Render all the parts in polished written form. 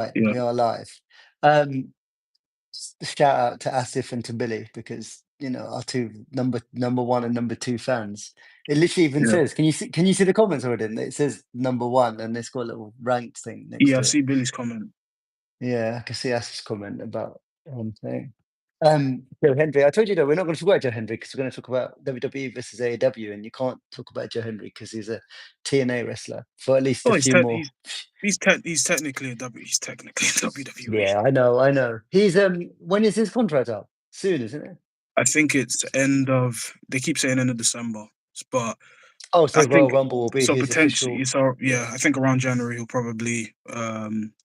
Right, Yeah, we are live. Um, Shout out to Asif and to Billy because our two number one and number two fans. It literally even yeah, says, can you see the comments already? It says number one and it's got a little ranked thing next yeah. I to it. see Billy's comment. Yeah, I can see Asif's comment about one thing. Joe Hendry, I told you that we're not going to talk about Joe Hendry because we're going to talk about WWE versus AEW, and you can't talk about Joe Hendry because he's a TNA wrestler for at least a Oh, few more. he's technically a W. He's technically a WWE. Yeah, I know. He's when is his contract up? Soon, isn't it? I think it's end of. They keep saying end of December, but Oh, I so think Royal Rumble will be so. his Potentially, official. so yeah. Yeah. I think around January he'll probably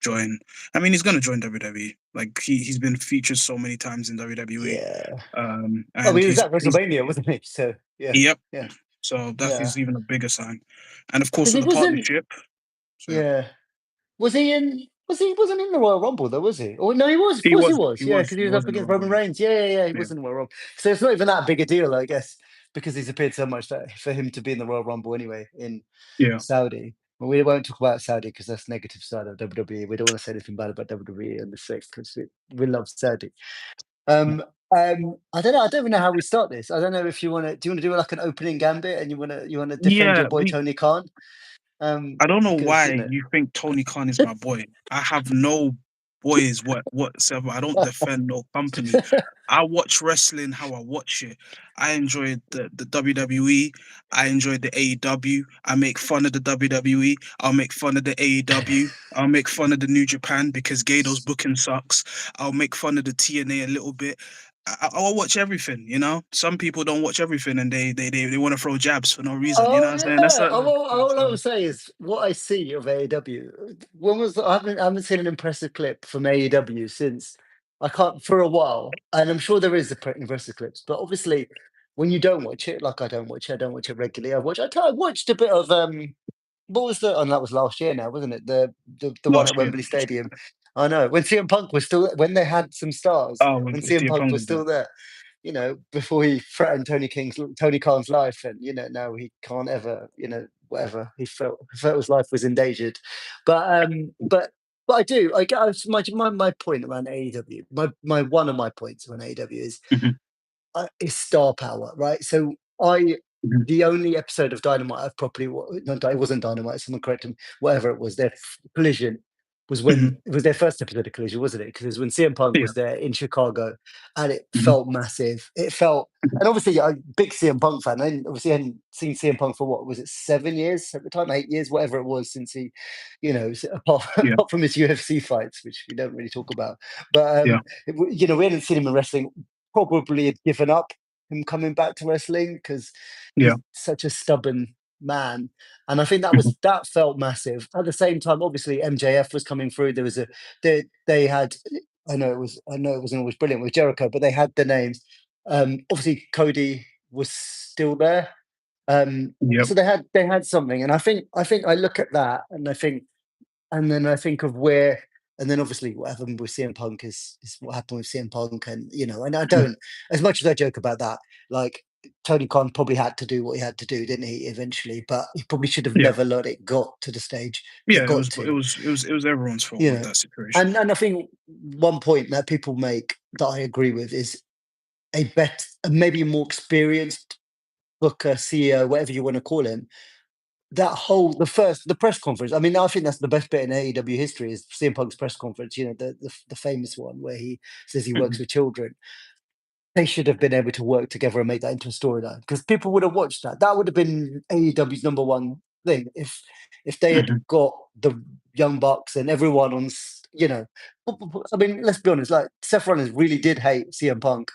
join. I mean, he's gonna join WWE. Like he's been featured so many times in WWE. Yeah. Oh, And he was at he's WrestleMania, wasn't he? So yeah, yep. yeah, So that yeah. is even a bigger sign. And of course, Because with he the wasn't. partnership. So yeah, Yeah. Was he in? Was he wasn't in the Royal Rumble though? Was he? Oh no, he was. Of he course he was. was. He Yeah, was. because he He was was up in the against Rumble. Roman Reigns. Yeah. He Yeah. was in the Royal Rumble. So it's not even that big a deal, I guess, because he's appeared so much that for him to be in the Royal Rumble anyway in Yeah. Saudi. But we won't talk about Saudi because that's negative side of WWE. We don't want to say anything bad about WWE in the sixth because we love Saudi. Um, I don't know. I don't even know how we start this. I don't know if you want to. Do you want to do like an opening gambit and you want to defend your Yeah. boy Tony Khan? I don't know Because why you think Tony Khan is my boy. I have no boys whatsoever. I don't defend no company. I watch wrestling how I watch it. I enjoy the WWE. I enjoy the AEW. I make fun of the WWE. I'll make fun of the AEW. I'll make fun of the New Japan because Gator's booking sucks. I'll make fun of the TNA a little bit. I'll watch everything, you know. Some people don't watch everything and they want to throw jabs for no reason, you know Oh what I'm saying? That's yeah. a, All I so, will say is what I see of AEW. I haven't seen an impressive clip from AEW since I can't for a while, and I'm sure there is impressive clips, but obviously when you don't watch it, like I don't watch it regularly. I watched a bit of what was the? And that was last year now, wasn't it? The one at last year. Wembley Stadium. I know when CM Punk was still when they had some stars Oh, when with CM the Punk was opponent there. still there. Before he threatened Tony Khan's life, and now he can't ever, whatever he felt his life was endangered. But I do. I guess my point around AEW, my one of my points around AEW Mhm, is star power, right? So I mhm, the only episode of Dynamite I've properly no, it wasn't Dynamite. Someone correct him. Whatever it was, their collision was when mhm. it was their first episode of Collision, wasn't it? Because it was when CM Punk Yeah. was there in Chicago, and it Mhm, felt massive. It felt, mhm. and obviously I'm a big CM Punk fan. I hadn't seen CM Punk for what was it, 7 years at the time, 8 years, whatever it was, since he, Yeah. apart from his UFC fights, which we don't really talk about, but Yeah. we hadn't seen him in wrestling. Probably had given up him coming back to wrestling because Yeah. he's such a stubborn man. And I think Mhm. that felt massive. At the same time, obviously MJF was coming through. There was they had I know it wasn't always brilliant with Jericho, but they had the names. Obviously Cody was still there. Yep. So they had something. And I look at that and I think and then I think of where, and then obviously what happened with CM Punk is what happened with CM Punk, and I Mhm. don't, as much as I joke about that, like Tony Khan probably had to do what he had to do, didn't he? Eventually, but he probably should have Yeah. never let it got to the stage it Yeah. It got was. It to, was. It was. It was everyone's fault you with know. that situation. And I think one point that people make that I agree with is maybe a more experienced booker, CEO, whatever you want to call him, the press conference. I mean, I think that's the best bit in AEW history is CM Punk's press conference. The famous one where he says he works Mhm. with children. They should have been able to work together and make that into a storyline because people would have watched that. That would have been AEW's number one thing if they had Mhm. got the Young Bucks and everyone on. I mean, let's be honest. Like Seth Rollins really did hate CM Punk.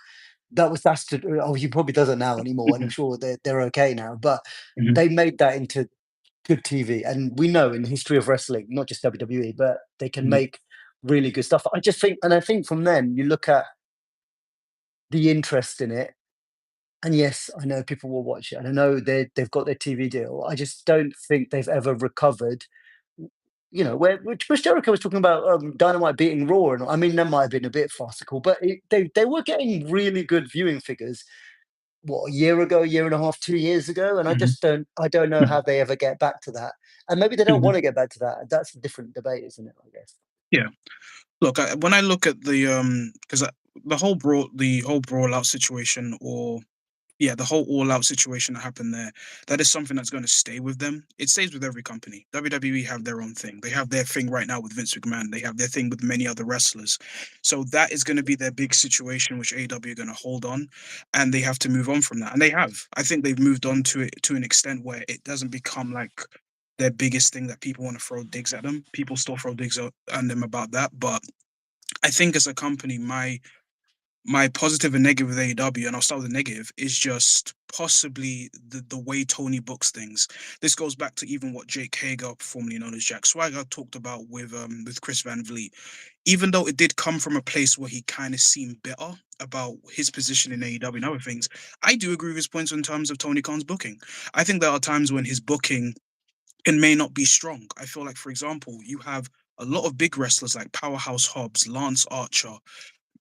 He probably doesn't now anymore, and I'm Mhm. sure they're okay now. But Mhm. they made that into good TV. And we know in the history of wrestling, not just WWE, but they can Mhm. make really good stuff. I think from then you look at the interest in it. And yes, I know people will watch it. And I know they've got their TV deal. I just don't think they've ever recovered. Which Chris Jericho was talking about Dynamite beating Raw, and I mean that might have been a bit farcical, but they were getting really good viewing figures. What, a year ago, a year and a half, 2 years ago, and Mhm. I don't know Mhm. how they ever get back to that. And maybe they don't Mhm. want to get back to that. That's a different debate, isn't it? I guess. Yeah. Look, when I look at the because the whole brawl out situation, or yeah, the whole all out situation that happened there, that is something that's going to stay with them. It stays with every company. WWE have their own thing. They have their thing right now with Vince McMahon. They have their thing with many other wrestlers. So that is going to be their big situation, which AEW are going to hold on, and they have to move on from that. And they have. I think they've moved on to it to an extent where it doesn't become like their biggest thing that people want to throw digs at them. People still throw digs at them about that, but I think as a company, my positive and negative with AEW, and I'll start with the negative, is just possibly the way Tony books things. This goes back to even what Jake Hager, formerly known as Jack Swagger, talked about with Chris Van Vliet. Even though it did come from a place where he kind of seemed bitter about his position in AEW and other things, I do agree with his points in terms of Tony Khan's booking. I think there are times when his booking it may not be strong. I feel like, for example, you have a lot of big wrestlers like Powerhouse Hobbs, Lance Archer,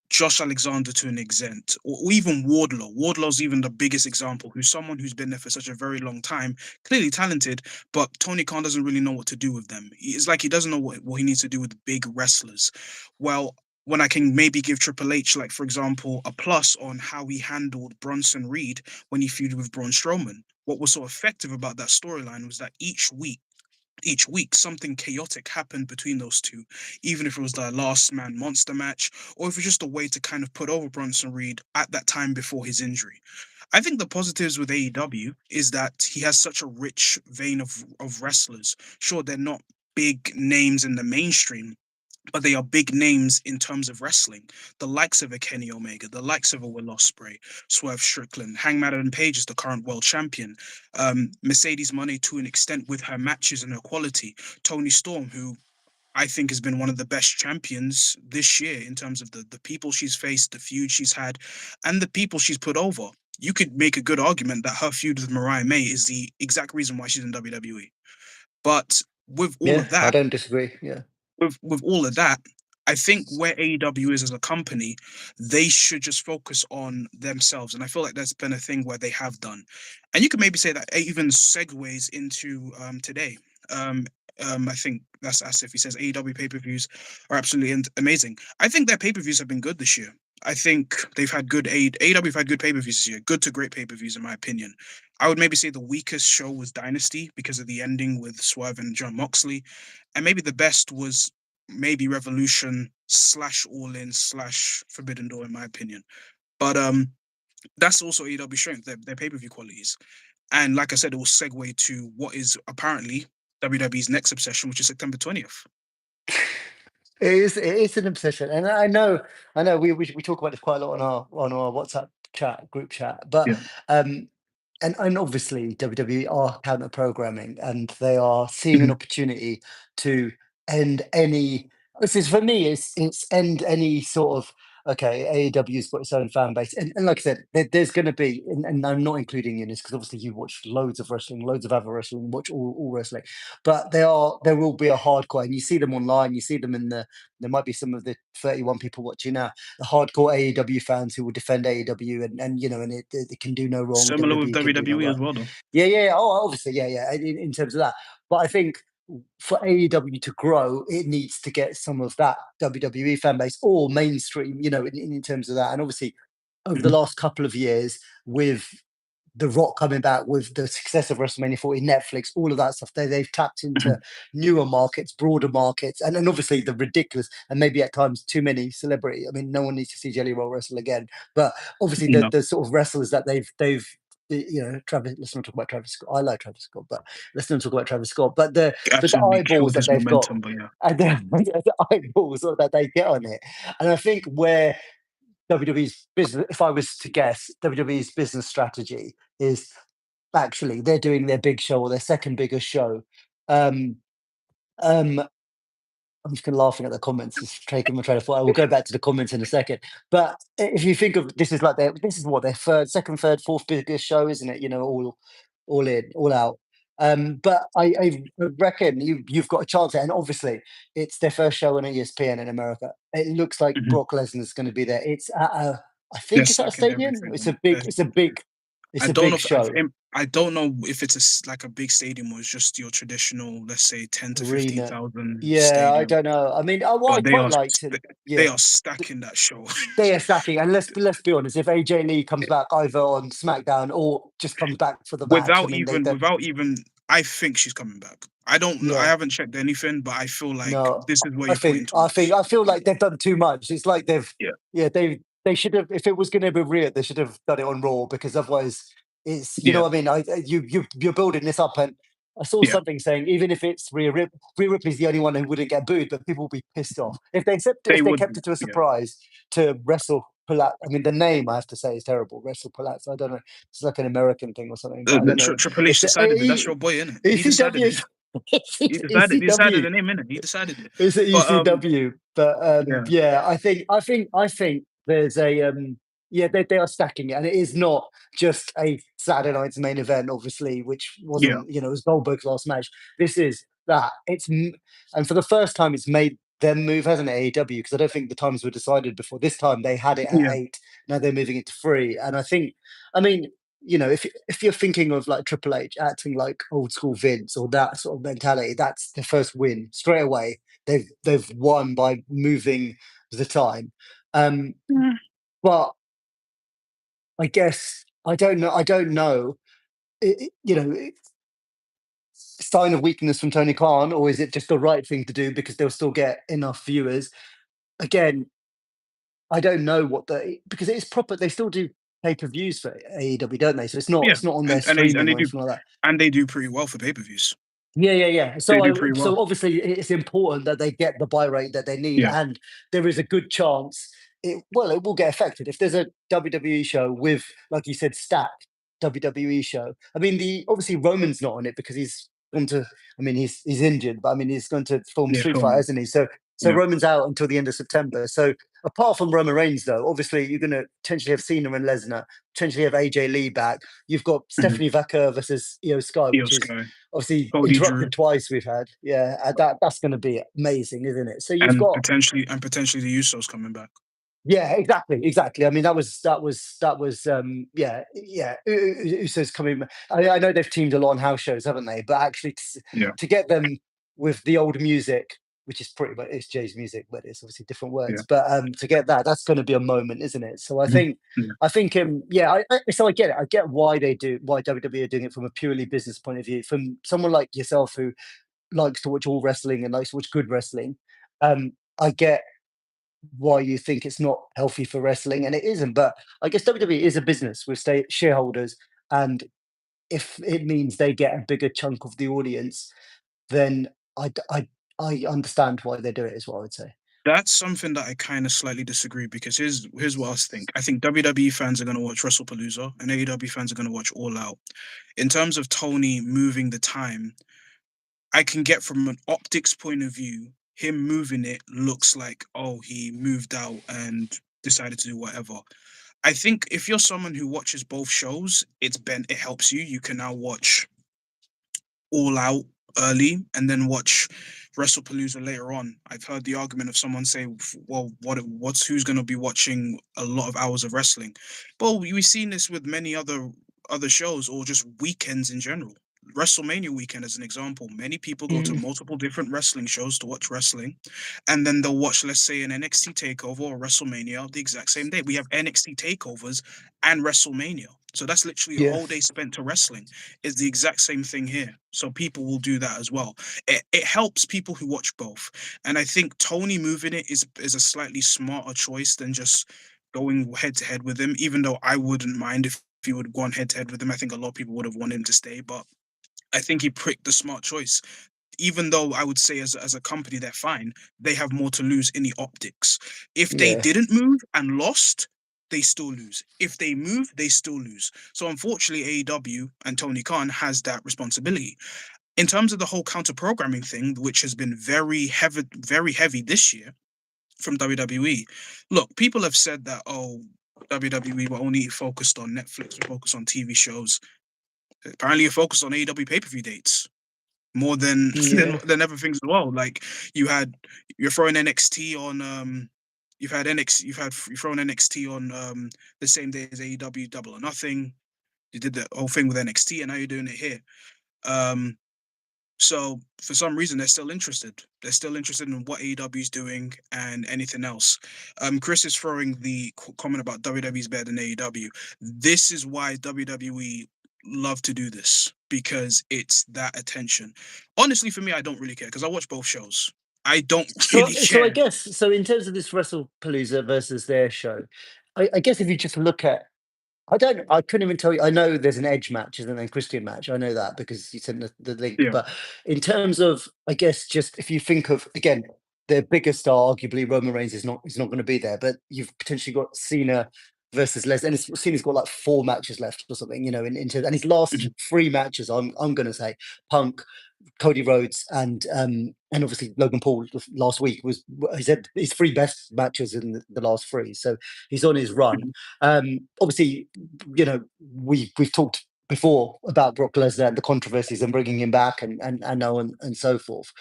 Josh Alexander to an extent, or even Wardlow. Wardlow's even the biggest example, who's someone who's been there for such a very long time, clearly talented, but Tony Khan doesn't really know what to do with them. It's like he doesn't know what he needs to do with big wrestlers. Well, when I can maybe give Triple H, like for example, a plus on how he handled Bronson Reed when he feuded with Braun Strowman. What was so effective about that storyline was that each week something chaotic happened between those two, even if it was the last man monster match or if it's just a way to kind of put over Bronson Reed at that time before his injury. I think the positives with AEW is that he has such a rich vein of wrestlers. Sure, they're not big names in the mainstream, but they are big names in terms of wrestling. The likes of a Kenny Omega, the likes of a Will Ospreay, Swerve Strickland, Hangman Adam Page is the current world champion. Mercedes Moné to an extent with her matches and her quality. Tony Storm, who I think has been one of the best champions this year in terms of the people she's faced, the feud she's had, and the people she's put over. You could make a good argument that her feud with Mariah May is the exact reason why she's in WWE. But with all Yeah, of I that, don't disagree. Yeah. with all of that, I think where AEW is as a company, they should just focus on themselves. And I feel like that's been a thing where they have done. And you could maybe say that it even segues into today. Um, I think that's as if he says AEW pay-per-views are absolutely amazing. I think their pay-per-views have been good this year. I think they've had good AEW have had good pay-per-views this year, good to great pay-per-views in my opinion. I would maybe say the weakest show was Dynasty because of the ending with Swerve and John Moxley, and maybe the best was maybe Revolution slash All In slash Forbidden Door, in my opinion. But that's also AEW strength, their pay per view qualities. And like I said, it will segue to what is apparently WWE's next obsession, which is September 20th. It is an obsession, and I know we talk about this quite a lot on our WhatsApp chat group chat, but Yeah. um, and obviously WWE are counter programming, and they are seeing an Mhm. opportunity to end any. This is for me. It's end any sort of okay. AEW's got its own fan base, and like I said, there's going to be, and I'm not including you in this because obviously you watch loads of wrestling, loads of other wrestling, watch all wrestling, but there will be a hardcore, and you see them online, you see them in the there might be some of the 31 people watching now, the hardcore AEW fans who will defend AEW, and and it can do no wrong. Similar with WWE can do no WWE as wrong. well, though. Yeah, yeah, yeah. Oh, obviously, yeah, yeah. In terms of that, but I think for AEW to grow, it needs to get some of that WWE fan base or mainstream, in terms of that. And obviously, over the Mhm. last couple of years, with the Rock coming back, with the success of WrestleMania 40, Netflix, all of that stuff, they've tapped into Mhm. newer markets, broader markets, and obviously the ridiculous and maybe at times too many celebrity. I mean, no one needs to see Jelly Roll wrestle again, but obviously No, the sort of wrestlers that they've Travis. Let's not talk about Travis Scott. I like Travis Scott, but let's not talk about Travis Scott. But the absolutely eyeballs killed that his they've got, momentum, but yeah. and the eyeballs that they get on it, and I think where WWE's business, if I was to guess, WWE's business strategy is actually they're doing their big show or their second biggest show. Um, um, I'm just gonna laughing at the comments. It's taking my train of thought. I will go back to the comments in a second. But if you think of this is like this is what their second, third, fourth biggest show, isn't it? All in, all out. But I reckon you've got a chance there, and obviously it's their first show on ESPN in America. It looks like Mhm. Brock Lesnar is going to be there. It's at I They're think it's at a stacking stadium. everything, It's man. a big, it's a big. It's I a don't know big if I've, show, I don't know if it's like a big stadium or it's just your traditional, let's say, 10 to arena. 15,000 Yeah, I stadium. don't know. I mean, what I But quite liked, and they yeah, are stacking that show. they are stacking. And let's be honest, if AJ Lee comes back either on SmackDown or just comes back for the match, I mean, they Without even, I think she's coming back. I yeah. haven't checked anything, but I feel like No, this is where you're pointing I towards. feel like they've done too much. It's like Yeah, yeah, they should have. If it was going to be real, they should have done it on Raw because otherwise, it's you know yeah, what I mean. You're building this up, and I saw yeah. something saying even if it's Rhea Ripley's the only one who wouldn't get booed, but people will be pissed off They if they would kept be. it to a Yeah, surprise to wrestle. I mean, the name I have to say is terrible. Wrestle Palazzo. I don't know. It's like an American thing or something, but I don't know. Triple H It's decided it. That's your boy, innit? He decided ECW. it. He decided ECW. the name, innit? He decided it. It's at But ECW, but yeah, yeah, I think there's a yeah, they are stacking it, and it is not just a Saturday night's main event, obviously, which yeah, wasn't, you know, it was Goldberg's last match. This is that. And for the first time, it's made them move, hasn't it, AEW? Because I don't think the times were decided before. This time they had it at yeah. 8. Now they're moving it to 3, and I think, I mean, you know, if you're thinking of like Triple H acting like old school Vince or that sort of mentality, that's the first win straight away. They've won by moving the time. Um, Mm. but I guess I don't know. I don't know. You know, sign of weakness from Tony Khan, or is it just the right thing to do because they'll still get enough viewers? Again, I don't know what because it's proper. They still do pay-per-views for AEW, don't they? So Yeah, it's not on their and streaming they or do anything like that. pretty well for pay-per-views. Yeah, yeah, yeah. They do pretty So well. obviously it's important that they get the buy rate that they need, Yeah, and there is a good chance it will get affected if there's a WWE show with, like you said, stacked WWE show. I mean, the obviously Roman's not on it because he's gone to. I mean, he's injured, but I mean, he's going to film yeah, Street Fighter, filming. isn't he? So Yeah, Roman's out until the end of September. So apart from Roman Reigns, though, obviously you're going to potentially have Cena and Lesnar, potentially have AJ Lee back. You've got mhm. Stephanie Vaquer versus Io Sky, Io which is Sky, obviously Cody Drew, interrupted twice we've had. Yeah, that's going to be amazing, isn't it? So you've and got potentially the Usos coming back. yeah, exactly. I mean, that was yeah. Usos coming. I know they've teamed a lot on house shows, haven't they? But actually, Yeah, to get them with the old music, which is pretty much it's Jay's music, but it's obviously different yeah, words. But to get that's going to be a moment, isn't it? So mhm, yeah. I think yeah, so I get it. I get why WWE are doing it from a purely business point of view. From someone like yourself who likes to watch all wrestling and likes to watch good wrestling, I get why you think it's not healthy for wrestling, and it isn't. But I guess WWE is a business with shareholders, and if it means they get a bigger chunk of the audience, then I d- I understand why they do it as well. I'd say. That's something that I kind of slightly disagree because here's what I think. I think WWE fans are going to watch WrestlePalooza and AEW fans are going to watch All Out. In terms of Tony moving the time, I can get from an optics point of view, him moving it looks like, oh, he moved out and decided to do whatever. I think if you're someone who watches both shows, it helps you. You can now watch All Out early and then watch WrestlePalooza later on. I've heard the argument of someone say, "Well, what's who's going to be watching a lot of hours of wrestling?" Well, we've seen this with many other shows or just weekends in general. WrestleMania weekend, as an example, many people go to Mm, multiple different wrestling shows to watch wrestling, and then they'll watch, let's say, an NXT takeover or WrestleMania the exact same day. We have NXT takeovers and WrestleMania, so that's literally a yeah, whole day spent to wrestling. Is the exact same thing here. So people will do that as well. It helps people who watch both. And I think Tony moving it is a slightly smarter choice than just going head to head with him, even though I wouldn't mind if he would have gone head to head with him. I think a lot of people would have wanted him to stay, but I think he picked the smart choice. Even though I would say as a company they're fine, they have more to lose in the optics. If they yeah, didn't move and lost, they still lose. If they move, they still lose. So unfortunately, AEW and Tony Khan has that responsibility. In terms of the whole counter programming thing, which has been very heavy this year from WWE. Look, people have said that, oh, WWE were only focused on Netflix, we're focused on TV shows. Apparently, you're focused on AEW pay-per-view dates more than yeah, than other things as well. Like you had you're throwing NXT on you've thrown NXT on the same day as AEW Double or Nothing. You did the whole thing with NXT, and now you're doing it here. Um, so for some reason, they're still interested. They're still interested in what AEW is doing and anything else. Chris is throwing the comment about WWE is better than AEW. This is why WWE love to do this, because it's that attention. Honestly, for me, I don't really care because I watch both shows. I don't So, really so I care. guess so in terms of this WrestlePalooza versus their show, I guess if you just look at, I couldn't even tell you. I know there's an Edge match, isn't there? A Christian match. I know that because you sent the link. Yeah. But in terms of, I guess, just if you think of again, their biggest star, arguably Roman Reigns is not going to be there. But you've potentially got Cena versus Les, and Cena's got like 4 matches left or something. Into and his last Mhm. 3 matches, I'm going to say Punk, Cody Rhodes, and obviously Logan Paul last week was, he said, his 3 best matches in the last 3. So he's on his run. Mhm. Obviously, we've talked before about Brock Lesnar and the controversies and bringing him back and so forth.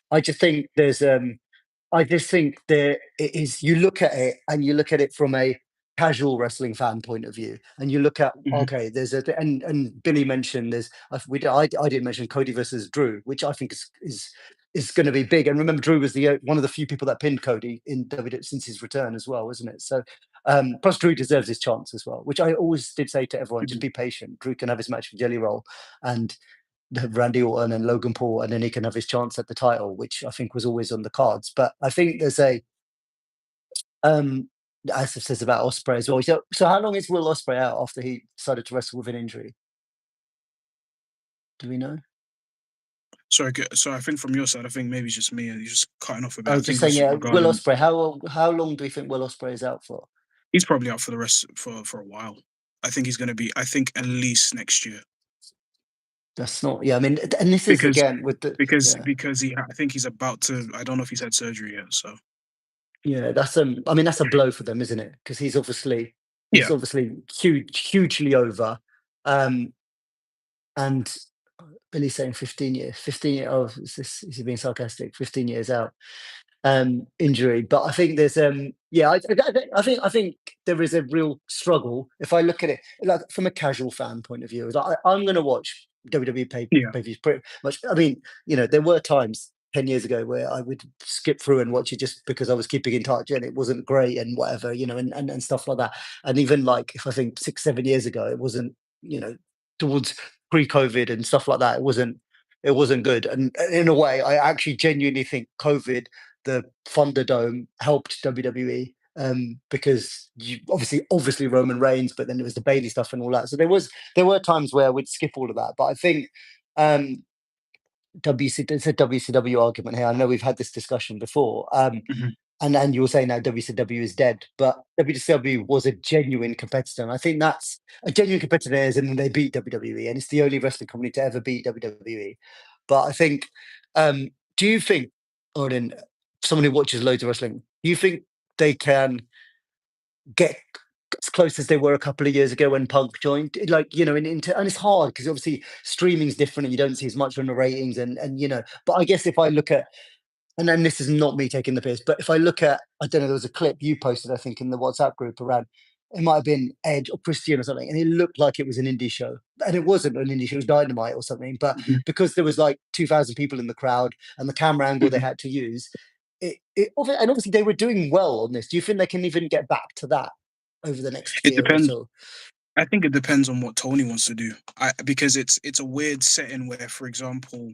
I just think I just think there it is. You look at it and you look at it from a casual wrestling fan point of view, and you look at, Mhm. okay, there's a and Billy mentioned there's I did mention Cody versus Drew, which I think is going to be big. And remember, Drew was the one of the few people that pinned Cody in WWE since his return as well, isn't it? So plus Drew deserves his chance as well, which I always did say to everyone: just Mhm. be patient. Drew can have his match with Jelly Roll, and Randy Orton and Logan Paul, and then he can have his chance at the title, which I think was always on the cards. But I think there's um, as it says about Osprey as well. So how long is Will Osprey out after he decided to wrestle with an injury? Do we know? So I think from your side, I think maybe it's just me. You're just cutting off a bit. Oh, I just think saying, it's yeah, Will regarding. Osprey. How long do we think Will Osprey is out for? He's probably out for the rest for a while. I think he's going to be. I think at least next year, That's not. Yeah, I mean, and this is because again with the. because Yeah, because he. I think he's about to. I don't know if he's had surgery yet. So yeah. That's I mean, that's a blow for them, isn't it? Because he's yeah, obviously hugely over. Um, and Billy's saying 15 years. 15 years. Oh, is he being sarcastic? 15 years out. Injury. But I think there's yeah, I think there is a real struggle if I look at it like from a casual fan point of view. Is I'm going to watch WWE yeah. pay-per-views pretty much. I mean, there were times 10 years ago where I would skip through and watch it just because I was keeping in touch and it wasn't great and whatever, and stuff like that. And even like if I think 6 7 years ago, it wasn't, towards pre-COVID and stuff like that, it wasn't good. And in a way, I actually genuinely think COVID, the Thunderdome, helped WWE, because you obviously Roman Reigns, but then there was the Bailey stuff and all that. So there were times where we'd skip all of that. But I think um, it's a WCW argument here. I know we've had this discussion before. Mhm. And you were saying now WCW is dead, but WCW was a genuine competitor, and I think that's a genuine competitor is, and they beat WWE, and it's the only wrestling company to ever beat WWE. But I think, do you think, Odin, someone who watches loads of wrestling, do you think they can get as close as they were a couple of years ago when Punk joined? Like, and it's hard because obviously streaming's different and you don't see as much on the ratings, and. But I guess if I look at, and then this is not me taking the piss, but if I look at, I don't know, there was a clip you posted, I think, in the WhatsApp group around, it might have been Edge or Christian or something, and it looked like it was an indie show. And it wasn't an indie show, it was Dynamite or something. But Mhm. because there was like 2,000 people in the crowd and the camera angle they Mhm. had to use, and obviously they were doing well on this. Do you think they can even get back to that over the next It year or depends. so? I think it depends on what Tony wants to do. Because it's a weird setting where, for example,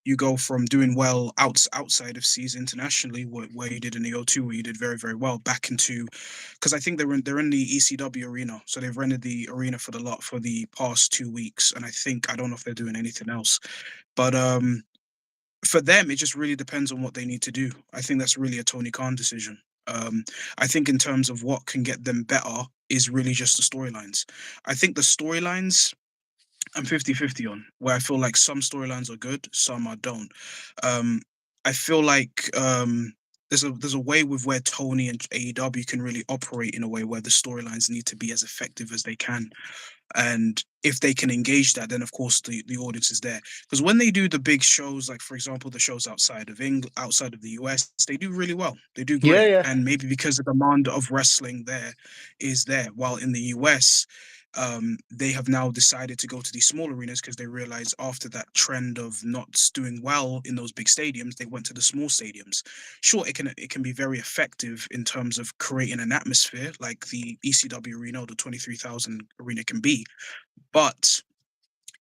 you go from doing well outside of seas internationally, where you did in the O2, where you did very very well, back into, because I think they're in the ECW arena, so they've rented the arena for the lot for the past 2 weeks, and I don't know if they're doing anything else, but for them, it just really depends on what they need to do. I think that's really a Tony Khan decision. Um, I think in terms of what can get them better is really just the storylines. I think the storylines I'm 50-50 on, where I feel like some storylines are good, some I don't. Um, I feel like there's a way with where Tony and AEW can really operate in a way where the storylines need to be as effective as they can. And if they can engage that, then of course the audience is there. Because when they do the big shows, like for example the shows outside of England, outside of the US, they do really well. They do Yeah, great, yeah. and maybe because the demand of wrestling there is there, while in the US. they have now decided to go to these small arenas because they realize after that trend of not doing well in those big stadiums, they went to the small stadiums. Sure, it can be very effective in terms of creating an atmosphere like the ECW arena or the 23,000 arena can be, but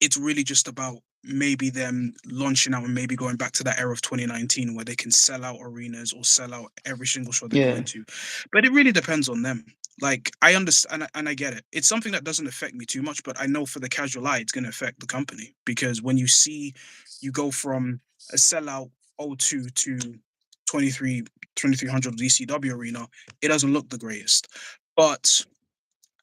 it's really just about maybe them launching out and maybe going back to that era of 2019 where they can sell out arenas or sell out every single show they're Yeah. going to. But it really depends on them. Like I understand and I get it. It's something that doesn't affect me too much, but I know for the casual eye, it's going to affect the company because when you see you go from a sellout O2 to 23 2300 DCW arena, it doesn't look the greatest. But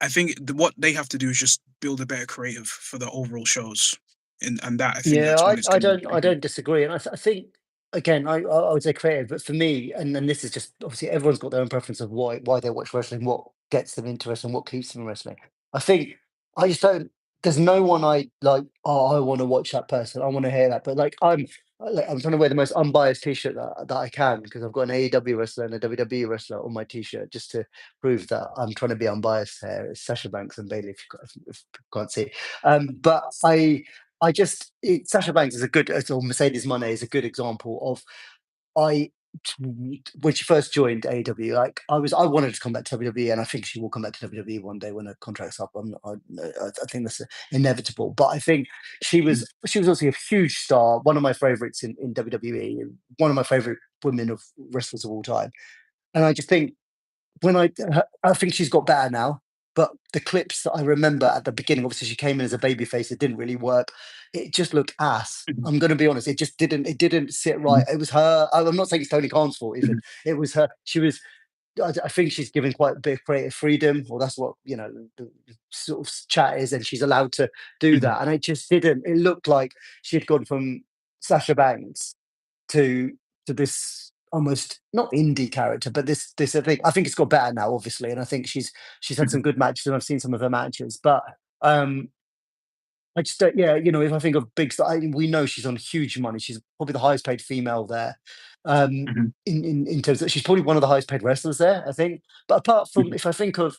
I think what they have to do is just build a better creative for the overall shows, and that I think Yeah, that's when it's going to I be. don't disagree, and I think again, I would say creative, but for me, and this is just obviously everyone's got their own preference of why they watch wrestling, what gets them into wrestling, what keeps them in wrestling. I think I just don't. There's no one I like. Oh, I want to watch that person. I want to hear that. But I'm trying to wear the most unbiased T-shirt that I can because I've got an AEW wrestler and a WWE wrestler on my T-shirt just to prove that I'm trying to be unbiased here. It's Sasha Banks and Bailey, if you can't see. But Sasha Banks is a good, or Mercedes Moné is a good example of I when she first joined AEW, like I wanted to come back to WWE, and I think she will come back to WWE one day when her contract's up. I think that's inevitable. But I think Mhm, she was also a huge star, one of my favorites in WWE, and one of my favorite women of wrestlers of all time. And I just think I think she's got better now, but the clips that I remember at the beginning, obviously she came in as a babyface, it didn't really work. It just looked ass. mhm, I'm gonna be honest, it didn't sit right. mhm, It was her. I'm not saying it's Tony Khan's fault even. mhm, It was her. I think she's given quite a bit of creative freedom, or that's what the sort of chat is, and she's allowed to do mhm. that. And it just didn't. It looked like she had gone from Sasha Banks to this almost not indie character, but this I think it's got better now, obviously, and I think she's had some good matches, and I've seen some of her matches, but um, I just don't, yeah, if I think of big star, we know she's on huge money. She's probably the highest paid female there. Mhm, In terms of she's probably one of the highest paid wrestlers there, I think. But apart from mhm, if I think of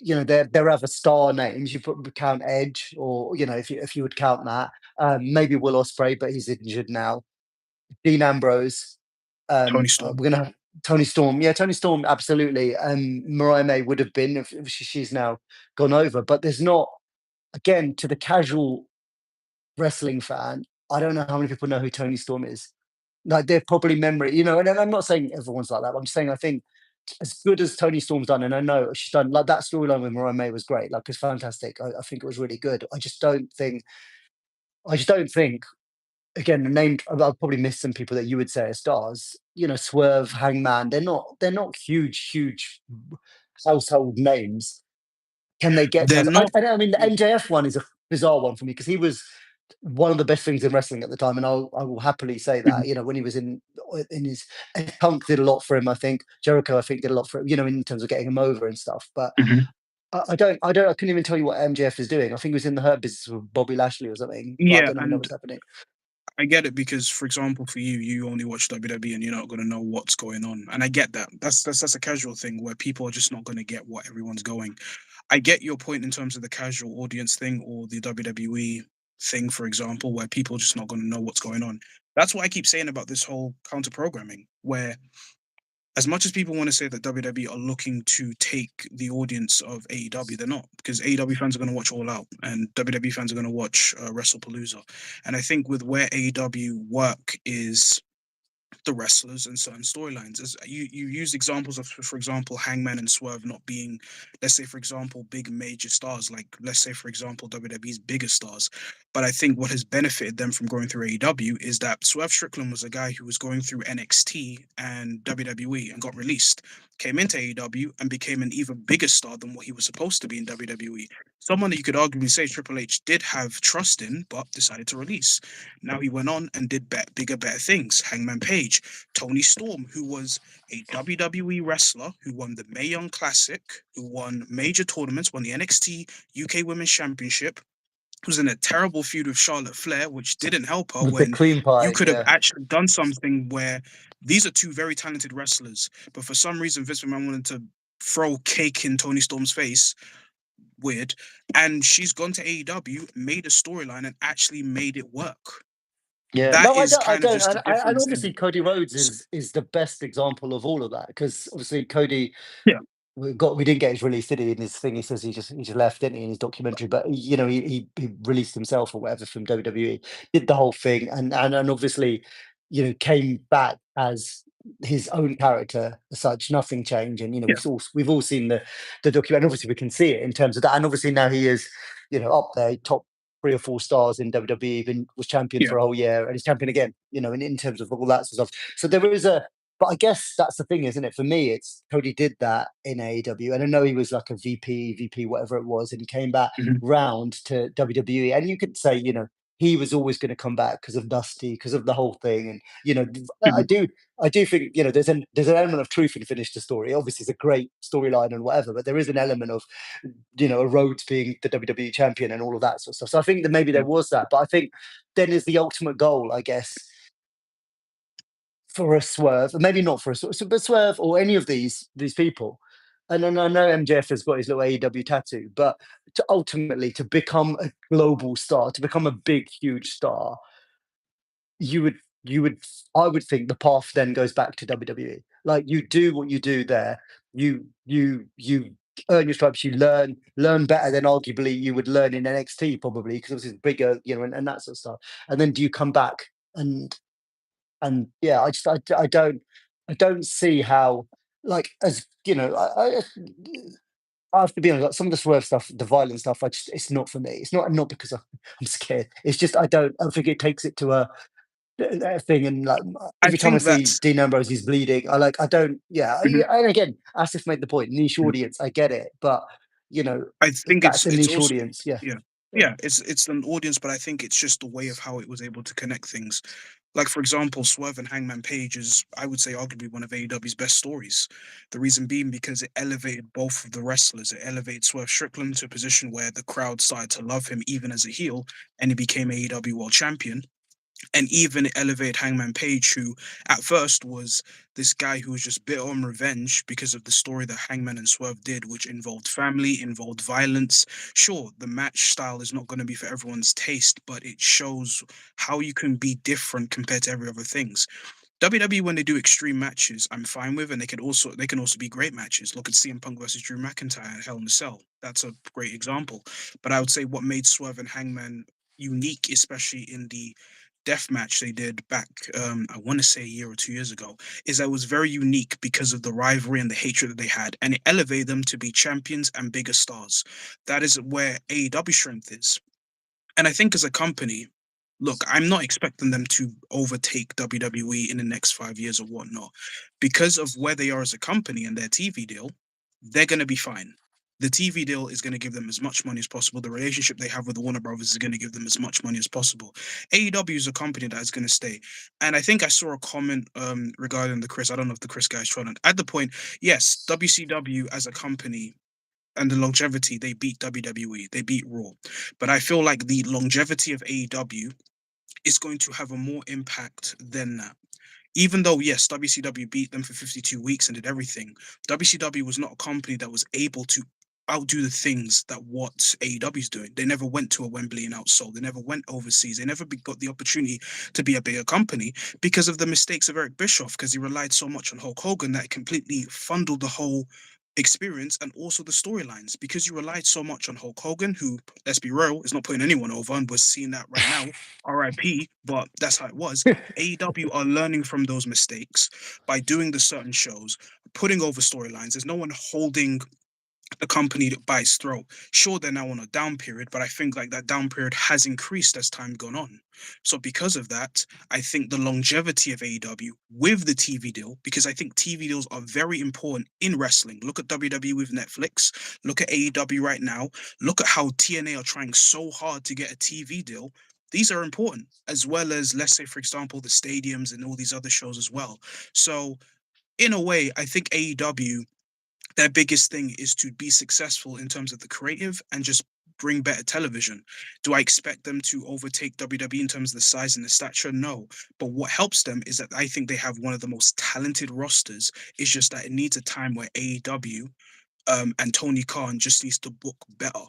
their other star names, you put count Edge, or if you would count that, maybe Will Ospreay, but he's injured now. Dean Ambrose. Tony Storm. We're gonna have Tony Storm. Yeah, Tony Storm, absolutely. Mariah May would have been if she's now gone over, but there's not. Again, to the casual wrestling fan, I don't know how many people know who Tony Storm is. Like they're probably and I'm not saying everyone's like that. But I'm just saying I think as good as Tony Storm's done, and I know she's done like that storyline with Mariah May was great. Like it's fantastic. I think it was really good. I just don't think again, the name I'll probably miss some people that you would say are stars. Swerve, Hangman. They're not huge household names. Can they get to They're us? not. I mean, the MJF one is a bizarre one for me because he was one of the best things in wrestling at the time, and I will happily say Mhm, that. When he was in his Punk did a lot for him. I think Jericho, I think, did a lot for him. In terms of getting him over and stuff. But mhm. I couldn't even tell you what MJF is doing. I think he was in the Hurt Business with Bobby Lashley or something. But I Yeah, don't even know and what's happening. I get it because, for example, for you, you only watch WWE and you're not going to know what's going on, and I get that. That's a casual thing where people are just not going to get what everyone's going. I get your point in terms of the casual audience thing or the WWE thing, for example, where people are just not going to know what's going on. That's what I keep saying about this whole counter programming, where as much as people want to say that WWE are looking to take the audience of AEW, they're not, because AEW fans are going to watch All Out and WWE fans are going to watch WrestlePalooza. And I think with where AEW work is the wrestlers and certain storylines. As you used examples of, for example, Hangman and Swerve not being, let's say, for example, big major stars, like let's say, for example, WWE's biggest stars. But I think what has benefited them from going through AEW is that Swerve Strickland was a guy who was going through NXT and WWE and got released, came into AEW and became an even bigger star than what he was supposed to be in WWE. Someone that you could arguably say Triple H did have trust in, but decided to release. Now he went on and did bigger, better things. Hangman Page, Tony Storm, who was a WWE wrestler who won the Mae Young Classic, who won major tournaments, won the NXT UK Women's Championship, was in a terrible feud with Charlotte Flair, which didn't help her With the when cream you pie, could have yeah. actually done something where these are two very talented wrestlers, but for some reason Vince McMahon wanted to throw cake in Tony Storm's face weird. And she's gone to AEW, made a storyline, and actually made it work. Yeah, That no, is I kind of don't, just the and difference obviously in. Cody Rhodes s- is the best example of all of that because obviously Cody Yeah, we didn't get his release, did he? In his thing, he says he just left, didn't he, in his documentary? But you know, he released himself or whatever from WWE, did the whole thing, and obviously, you know, came back as his own character as such. Nothing changed, and you know, yeah, we've all seen the document. And obviously, we can see it in terms of that, and obviously now he is, you know, up there, top 3 or 4 stars in WWE. Even was champion yeah. for a whole year, and he's champion again. You know, in terms of all that sort of stuff. So there is a but I guess that's the thing, isn't it? For me, it's Cody did that in AEW, and I know he was like a VP, whatever it was, and he came back Mhm, round to WWE. And you could say, you know, he was always going to come back because of Dusty, because of the whole thing. And you know, mhm. I do think you know there's an element of truth in Finish the Story. Obviously, it's a great storyline and whatever, but there is an element of you know, a Rhodes being the WWE champion and all of that sort of stuff. So I think that maybe Yeah, there was that, but I think then is the ultimate goal, I guess for a Swerve, and maybe not for a but Swerve or any of these people. And then I know MJF has got his little AEW tattoo, but to ultimately to become a global star, to become a big, huge star, you would you would I would think the path then goes back to WWE. Like you do what you do there, you earn your stripes, you learn better than arguably you would learn in NXT probably because it's bigger, you know, and that sort of stuff. And then do you come back and yeah, I don't see how like as you know, I have to be honest, like some of the swerve stuff, the violent stuff, I just it's not for me. It's not because I'm scared. It's just I think it takes it to a thing and like I every time I think see that's. Dean Ambrose he's bleeding, I don't yeah, Mhm, and again, Asif made the point, niche mhm. audience, I get it, but you know, I think that's a it's niche also. audience, yeah. Yeah. Yeah. Yeah, it's an audience, but I think it's just the way of how it was able to connect things. Like for example, Swerve and Hangman Page is, I would say, arguably one of AEW's best stories. The reason being because it elevated both of the wrestlers. It elevated Swerve Strickland to a position where the crowd started to love him even as a heel, and he became AEW World Champion. And even elevate Hangman Page, who at first was this guy who was just bitter on revenge because of the story that Hangman and Swerve did, which involved family, involved violence. Sure, the match style is not going to be for everyone's taste, but it shows how you can be different compared to every other things. WWE when they do extreme matches, I'm fine with, and they can also be great matches. Look at CM Punk versus Drew McIntyre at Hell in a Cell. That's a great example. But I would say what made Swerve and Hangman unique, especially in the death match they did back, I want to say a year or 2 years ago, is that it was very unique because of the rivalry and the hatred that they had, and it elevated them to be champions and bigger stars. That is where AEW strength is. And I think as a company, look, I'm not expecting them to overtake WWE in the next 5 years or whatnot. Because of where they are as a company and their TV deal, they're going to be fine. The TV deal is going to give them as much money as possible. The relationship they have with the Warner Brothers is going to give them as much money as possible. AEW is a company that is going to stay. And I think I saw a comment regarding the Chris. I don't know if the Chris guy is trying to. At the point, yes, WCW as a company and the longevity, they beat WWE, they beat Raw. But I feel like the longevity of AEW is going to have a more impact than that. Even though, yes, WCW beat them for 52 weeks and did everything, WCW was not a company that was able to outdo the things that what AEW is doing. They never went to a Wembley and outsold. They never went overseas. They never got the opportunity to be a bigger company because of the mistakes of Eric Bischoff, because he relied so much on Hulk Hogan that it completely fundled the whole experience and also the storylines because you relied so much on Hulk Hogan, who, let's be real, is not putting anyone over, and we're seeing that right now. RIP, but that's how it was. AEW are learning from those mistakes by doing the certain shows, putting over storylines. There's no one holding the company by its throat. Sure, they're now on a down period, but I think like that down period has increased as time gone on. So because of that, I think the longevity of AEW with the TV deal, because I think TV deals are very important in wrestling. Look at WWE with Netflix. Look at AEW right now. Look at how TNA are trying so hard to get a TV deal. These are important, as well as, let's say, for example, the stadiums and all these other shows as well. So, in a way, I think AEW, their biggest thing is to be successful in terms of the creative and just bring better television. Do I expect them to overtake WWE in terms of the size and the stature? No. But what helps them is that I think they have one of the most talented rosters. It's just that it needs a time where AEW and Tony Khan just needs to book better.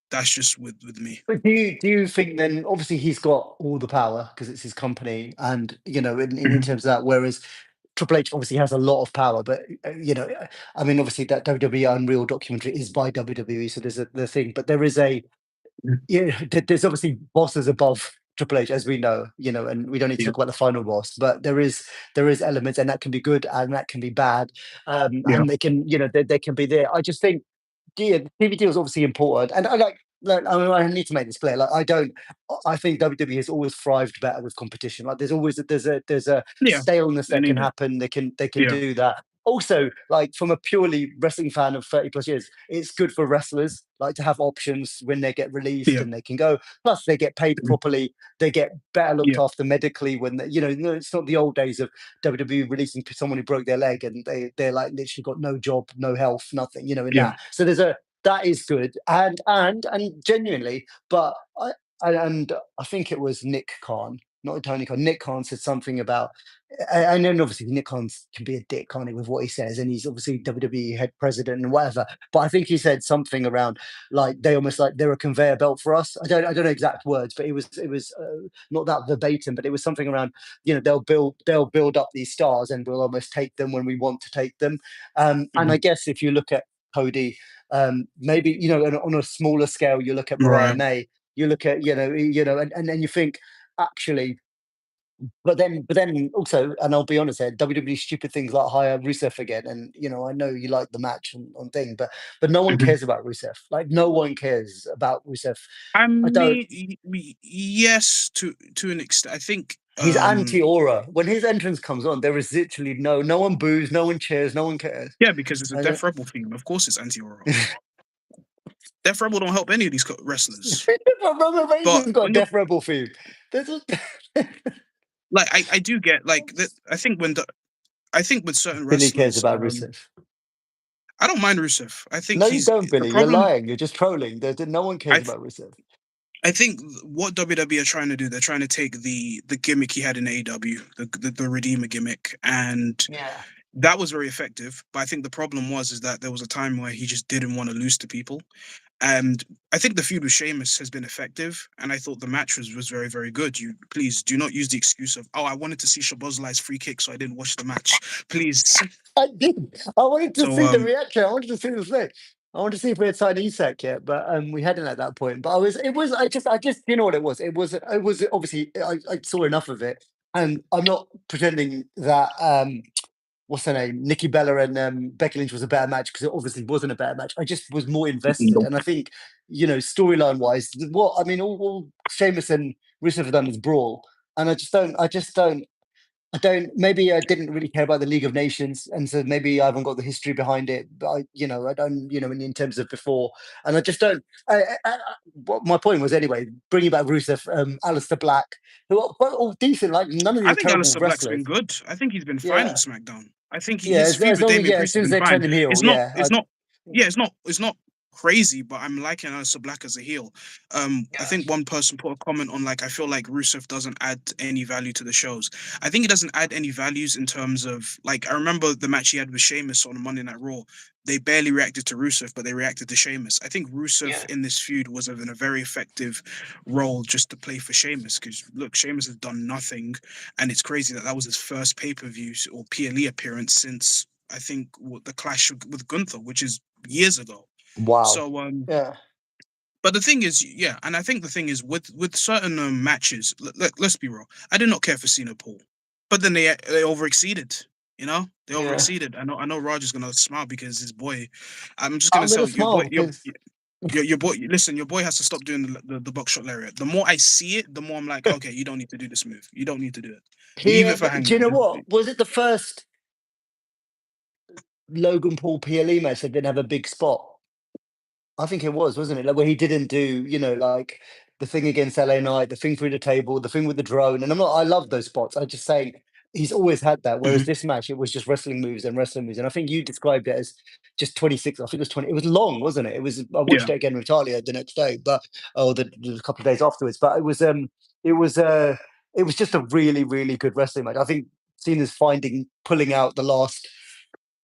That's just with me. But do you think then, obviously he's got all the power because it's his company, and in Mhm. terms of that, whereas Triple H obviously has a lot of power, but I mean, obviously that WWE Unreal documentary is by WWE, so there's the thing, but there is a Mhm. yeah, there's obviously bosses above Triple H, as we know, and we don't need to Yeah, talk about the final boss, but there is elements, and that can be good and that can be bad, yeah, and they can, they can be there. I just think, yeah, the TV deal is obviously important, and I like I, mean, I need to make this clear. Like, I think WWE has always thrived better with competition. Like, there's a yeah. staleness They that can need it. happen. They can Yeah, do that. Also, like from a purely wrestling fan of 30 plus years, it's good for wrestlers like to have options when they get released yeah, and they can go. Plus, they get paid mhm, properly. They get better looked yeah, after medically when it's not the old days of WWE releasing someone who broke their leg and they're like literally got no job, no health, nothing. In yeah. that. So that is good, and genuinely, but I think it was Nick Khan, not Tony Khan. Nick Khan said something about, and then obviously Nick Khan can be a dick, can't he, with what he says, and he's obviously WWE head president and whatever. But I think he said something around like they almost like they're a conveyor belt for us. I don't know exact words, but it was not that verbatim, but it was something around they'll build up these stars and we'll almost take them when we want to take them. And I Mhm. guess if you look at Cody, maybe on a smaller scale, you look at Mariah Right. May, you look at and then you think actually, but then also, and I'll be honest here, WWE stupid things like hire Rusev again, and I know you like the match on thing, but no one Mhm. cares about Rusev. Like no one cares about Rusev. I I don't. mean, yes, to an extent. I think, He's anti-aura. When his entrance comes on, there is literally no one boos, no one cheers, no one cares. yeah, because it's a I don't- Death Rebel theme. Of course, it's anti-aura. Death Rebel don't help any of these wrestlers. But Roman Reigns But has got a when you're Death Rebel theme. There's a like, I do get like that. I think with certain Billy cares wrestlers, about Rusev. I don't mind Rusev. I think No, you he's don't, the Billy. You're problem. lying. You're just trolling. No one I cares th- about Rusev. I think what WWE are trying to do, they're trying to take the gimmick he had in AEW, the Redeemer gimmick, and Yeah. that was very effective. But I think the problem was is that there was a time where he just didn't want to lose to people. And I think the feud with Sheamus has been effective, and I thought the match was very, very good. You please do not use the excuse of, oh, I wanted to see Shabazz free kick, so I didn't watch the match. Please. I did. I wanted to So see the reaction. I wanted to see the thing. I wanted to see if we had signed Isak yet, but we hadn't at that point. But I just, what it was. It was obviously I saw enough of it, and I'm not pretending that what's her name, Nikki Bella and Becky Lynch was a better match because it obviously wasn't a better match. I just was more invested, and I think storyline wise, what I mean, all Sheamus and Rusev have done is brawl, and I don't. Maybe I didn't really care about the League of Nations, and so maybe I haven't got the history behind it. But I don't. In terms of before, and I just don't. What my point was anyway, bringing back Rusev, Alistair Black, who are both all decent. Like none of these I are think terrible Aleister Black's been wrestlers. good. I think he's been fine on Yeah, SmackDown. I think yeah. his feud As with long as Damian as Priest has soon as been they fine. turn him heel, It's not. yeah, It's not. Yeah, it's not. It's not crazy, but I'm liking Aleister Black as a heel. I yeah, think one person put a comment on like, I feel like Rusev doesn't add any value to the shows. I think he doesn't add any values in terms of like, I remember the match he had with Sheamus on Monday Night Raw. They barely reacted to Rusev, but they reacted to Sheamus. I think Rusev yeah. in this feud was in a very effective role just to play for Sheamus. Because look, Sheamus has done nothing, and it's crazy that that was his first pay-per-view or PLE appearance since I think the clash with Gunther, which is years ago. Wow. So Yeah, but the thing is, yeah, and I think the thing is with certain matches, let's be real. I did not care for Cena Paul, but then they overexceeded. They yeah. overexceeded. I know Roger's gonna smile because his boy. I'm just gonna I'm gonna tell your smile boy, because your boy. Listen, your boy has to stop doing the buckshot lariat. The more I see it, the more I'm like, okay, you don't need to do this move. You don't need to do it. he. Leave it for Do you Hangman. know what? Was it the first Logan Paul PLE match that didn't have a big spot? I think it was, wasn't it? Like where he didn't do, like the thing against LA Knight, the thing through the table, the thing with the drone. And I love those spots. I just say he's always had that. Whereas Mhm. this match, it was just wrestling moves and wrestling moves. And I think you described it as just 26. I think it was 20. It was long, wasn't it? I Yeah. watched it again with Talia the next day, the couple of days afterwards. But it was, it was just a really, really good wrestling match. I think Cena's pulling out the last.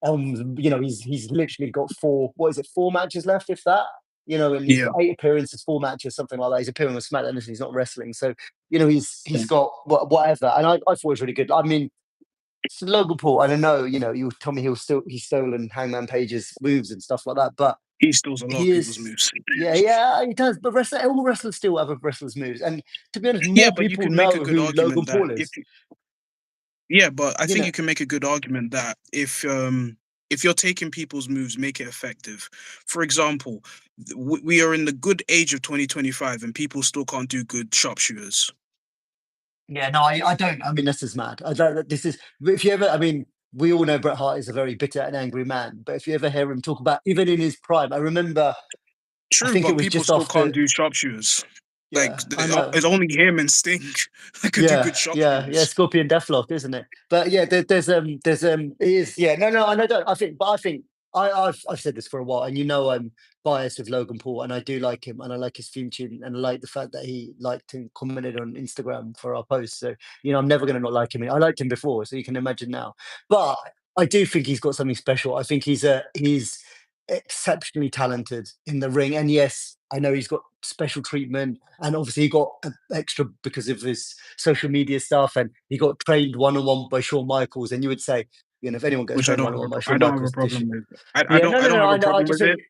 He's literally got four. What is it? 4 matches left, if that. And he's Yeah. got 8 appearances, 4 matches, something like that. He's appearing with SmackDown, and he's not wrestling. So he's Mm. got whatever, and I thought it was really good. I mean, Logan Paul. I don't know. You told me he's stolen Hangman Page's moves and stuff like that, but He steals a lot of he people's is. moves. Yeah, he does. But all wrestlers still have wrestlers' moves, and to be honest, Yeah, more but you people can make a know good who Logan argument that Paul if is. yeah, but I You think know, you can make a good argument that if you're taking people's moves, make it effective. For example, we are in the good age of 2025, and people still can't do good sharpshooters. Yeah, no, I don't. I mean, this is mad. I don't. This is. If you ever, I mean, we all know Bret Hart is a very bitter and angry man. But if you ever hear him talk about, even in his prime, I remember. I True, think it but was people just still can't after. do sharpshooters. Like Yeah, I know. it's only him and Sting that could do good Yeah. sharpshooters. Scorpion Deathlock, isn't it? But yeah, it is. Yeah, no, I know. Don't. I think I've said this for a while, and I'm biased with Logan Paul, and I do like him, and I like his theme tune, and I like the fact that he liked and commented on Instagram for our posts. So I'm never going to not like him. I liked him before, so you can imagine now. But I do think he's got something special. I think he's exceptionally talented in the ring, and yes, I know he's got special treatment, and obviously he got extra because of his social media stuff, and he got trained one on one by Shawn Michaels. And you would say, if anyone gets Which I trained don't one on have one by I Shawn don't have a Michaels, problem with. I, I yeah, don't I don't no, have I a know. I problem just with it. think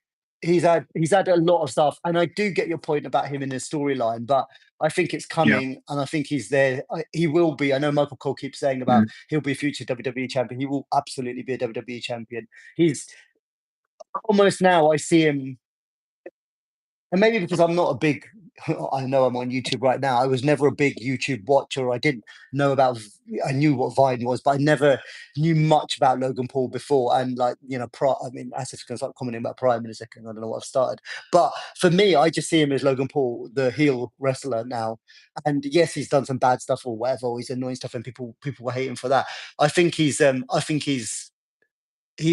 he's had a lot of stuff, and I do get your point about him in his storyline, but I think it's Yeah. coming, and I think he's there. He will be. I know Michael Cole keeps saying about Mm. he'll be a future WWE champion. He will absolutely be a WWE champion. He's almost now. I see him. And maybe because I'm not a big, I know I'm on YouTube right now. I was never a big YouTube watcher. I didn't know about, I knew what Vine was, but I never knew much about Logan Paul before. And I mean, as if going to start commenting about Prime in a second, I don't know what I've started. But for me, I just see him as Logan Paul, the heel wrestler now. And yes, he's done some bad stuff or whatever, or he's annoying stuff, and people were hating for that. I think he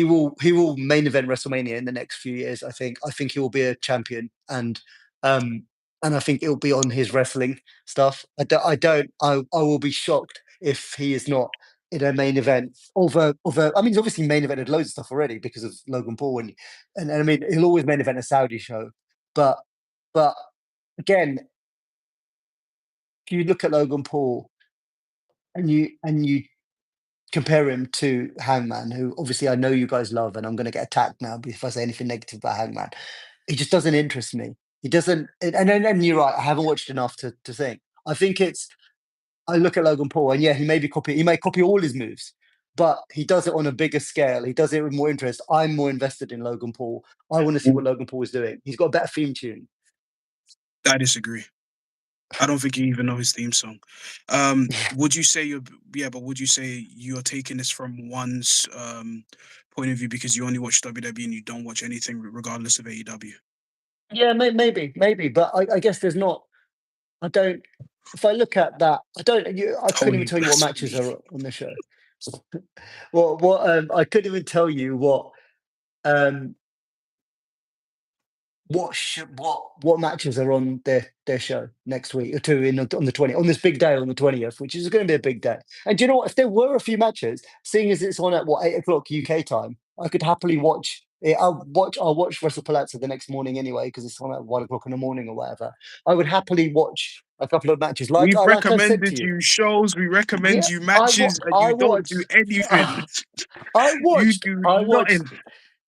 will main event WrestleMania in the next few years. I think he will be a champion, um and I think it'll be on his wrestling stuff. I will be shocked if he is not in a main event. Over I mean, he's obviously main evented loads of stuff already because of Logan Paul, and I mean, he'll always main event a Saudi show. But but again, if you look at Logan Paul and you compare him to Hangman, who obviously I know you guys love, and I'm going to get attacked now if I say anything negative about Hangman. He just doesn't interest me. He doesn't, and you're right. I haven't watched enough to think. I think it's. I look at Logan Paul, and yeah, he may copy all his moves, but he does it on a bigger scale. He does it with more interest. I'm more invested in Logan Paul. I want to see what Logan Paul is doing. He's got a better theme tune. I disagree. I don't think you even know his theme song. Would you say you're yeah, but would you say you're taking this from one's point of view because you only watch WWE and you don't watch anything regardless of AEW? Yeah, maybe, but I guess there's not. I don't. If I look at that, I don't. I couldn't even Holy tell you what matches blasphemy. are on the show. I couldn't even tell you um what matches are on their show next week or two on the 20th, on this big day on the 20th, which is going to be a big day. And do you know what? If there were a few matches, seeing as it's on at 8 o'clock UK time, I could happily watch it. I'll watch Wrestle Palazzo the next morning anyway because it's on at 1 o'clock in the morning or whatever. I would happily watch a couple of matches, We've like I said to recommended you. you shows, we recommend Yeah, you matches, and I you don't do watched. anything. I You watched. do I watched. nothing.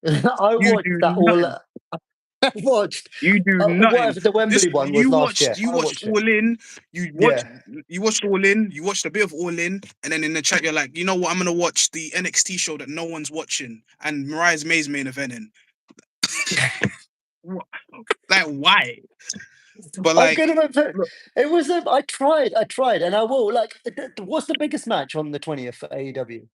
I You watched do that all. nothing. I watched You do nothing. whatever the This Wembley one was last year. you I watched watched it. All In. You watched Yeah. you watched All In. You watched a bit of All In, and then in the chat you're like, you know what? I'm gonna watch the NXT show that no one's watching, and Mariah May's main eventing. Wha- Like why? But I like, could have put look, it was I tried, and I will. Like, what's the biggest match on the 20th for AEW?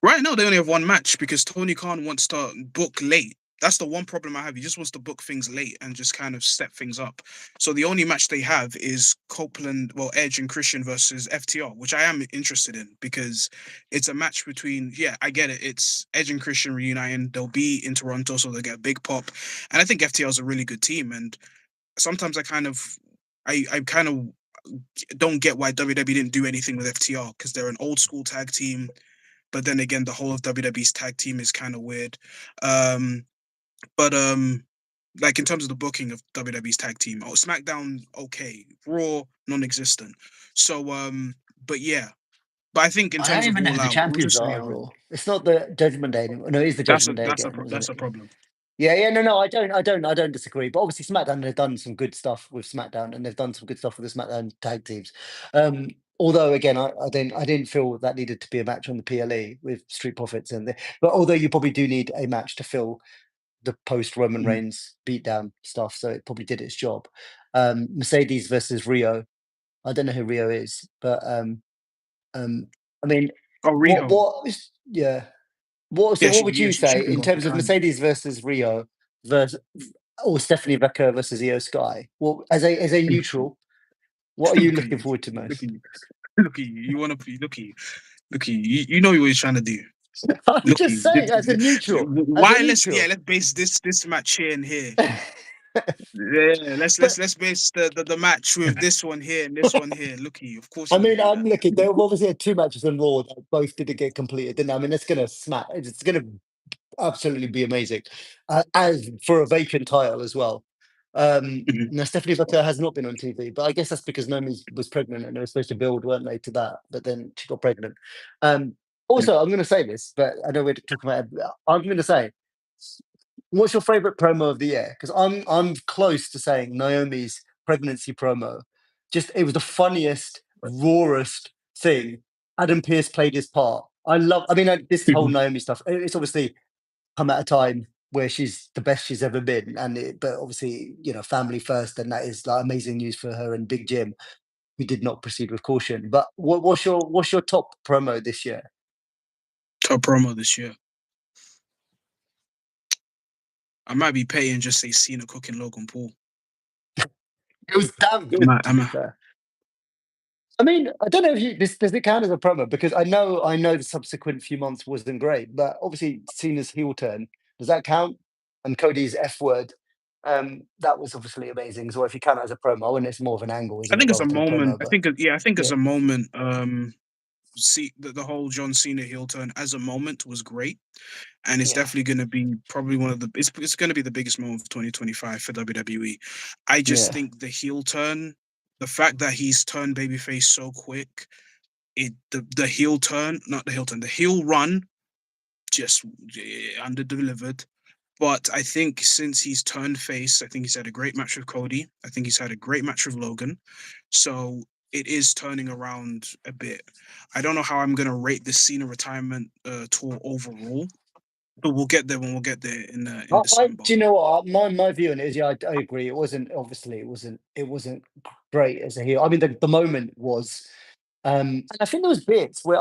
right now they only have one match because Tony Khan wants to book late. That's the one problem I have. He just wants to book things late and just kind of step things up. So the only match they have is Edge and Christian versus FTR, which I am interested in because it's a match between, yeah, I get it. It's Edge and Christian reuniting. They'll be in Toronto, so they'll get a big pop. And I think FTR is a really good team. And sometimes I kind of don't get why WWE didn't do anything with FTR because they're an old school tag team. but then again, the whole of WWE's tag team is kind of weird. Um, but like in terms of the booking of WWE's tag team, oh, SmackDown okay, Raw non-existent. So but yeah, but I think in I don't terms of even know who All the Out, it was champions just are on Raw. It's not the Judgment Day anymore. No, it is the Judgment Day again, isn't that's it? a problem. Yeah, yeah, no, no, I don't disagree. But obviously, SmackDown have done some good stuff with SmackDown, and they've done some good stuff with the SmackDown tag teams. Although, again, I didn't feel that needed to be a match on the PLE with Street Profits, but although you probably do need a match to fill the post Roman Mhm. Reigns beatdown stuff, so it probably did its job. Mercedes versus Rio. I don't know who Rio is, but um, I mean, Oh, Riho. yeah. What would Yeah, you she say can in go terms of anytime. Mercedes versus Rio versus or Stephanie Becker versus Io Sky? Well, as a neutral, what are you Look at looking you. forward to Look at most? you. Look at you. You want to look at you. Look at you. You know what he's trying to do. I'm Look at just you. saying, as a neutral, as a Why neutral. let's base this match here and here. but Yeah, let's base the match with this one here and this one here. Look at you. Of course I you're gonna mean, do I'm that. looking. There were obviously had two matches on Raw that both didn't get completed, didn't they? I mean, it's gonna smack. It's gonna absolutely be amazing, as for a vacant title as well. Mhm. Now Stephanie Butter has not been on TV, but I guess that's because Naomi was pregnant and they were supposed to build, weren't they, to that? But then she got pregnant. Um, Yeah. Also, I'm going to say this, but I know we're talking about. I'm going to say, what's your favorite promo of the year? Because I'm close to saying Naomi's pregnancy promo. Just it was the funniest, rawest thing. Adam Pearce played his part. I love. I mean, this whole Mhm. Naomi stuff. It's obviously come at a time where she's the best she's ever been, but obviously, family first, and that is like amazing news for her and Big Jim, who did not proceed with caution. But what's your top promo this year? Top promo this year. I might be petty and just say Cena cooking Logan Paul. It was damn I good, might, to I be might. fair. I mean, I don't know if this does it count as a promo because I know the subsequent few months wasn't great, but obviously Cena's heel turn, does that count? And Cody's F word, that was obviously amazing. So if you count it as a promo, and it's more of an angle, I isn't it, think it's a rather than a moment. promo? But I think it's yeah, a moment. See the whole John Cena heel turn as a moment was great, and it's yeah, definitely going to be probably one of the. It's going to be the biggest moment of 2025 for WWE. I just yeah. think the heel turn, the fact that he's turned babyface so quick, the heel turn, not the heel turn, the heel run just under delivered. But I think since he's turned face, I think he's had a great match with Cody. I think he's had a great match with Logan. So it is turning around a bit. I don't know how I'm gonna rate the Cena retirement tour overall, but we'll get there when we'll get there in December. Do you know what? My view on it is, yeah, I agree. It wasn't obviously it wasn't great as a heel. I mean, the moment was, and I think there was bits where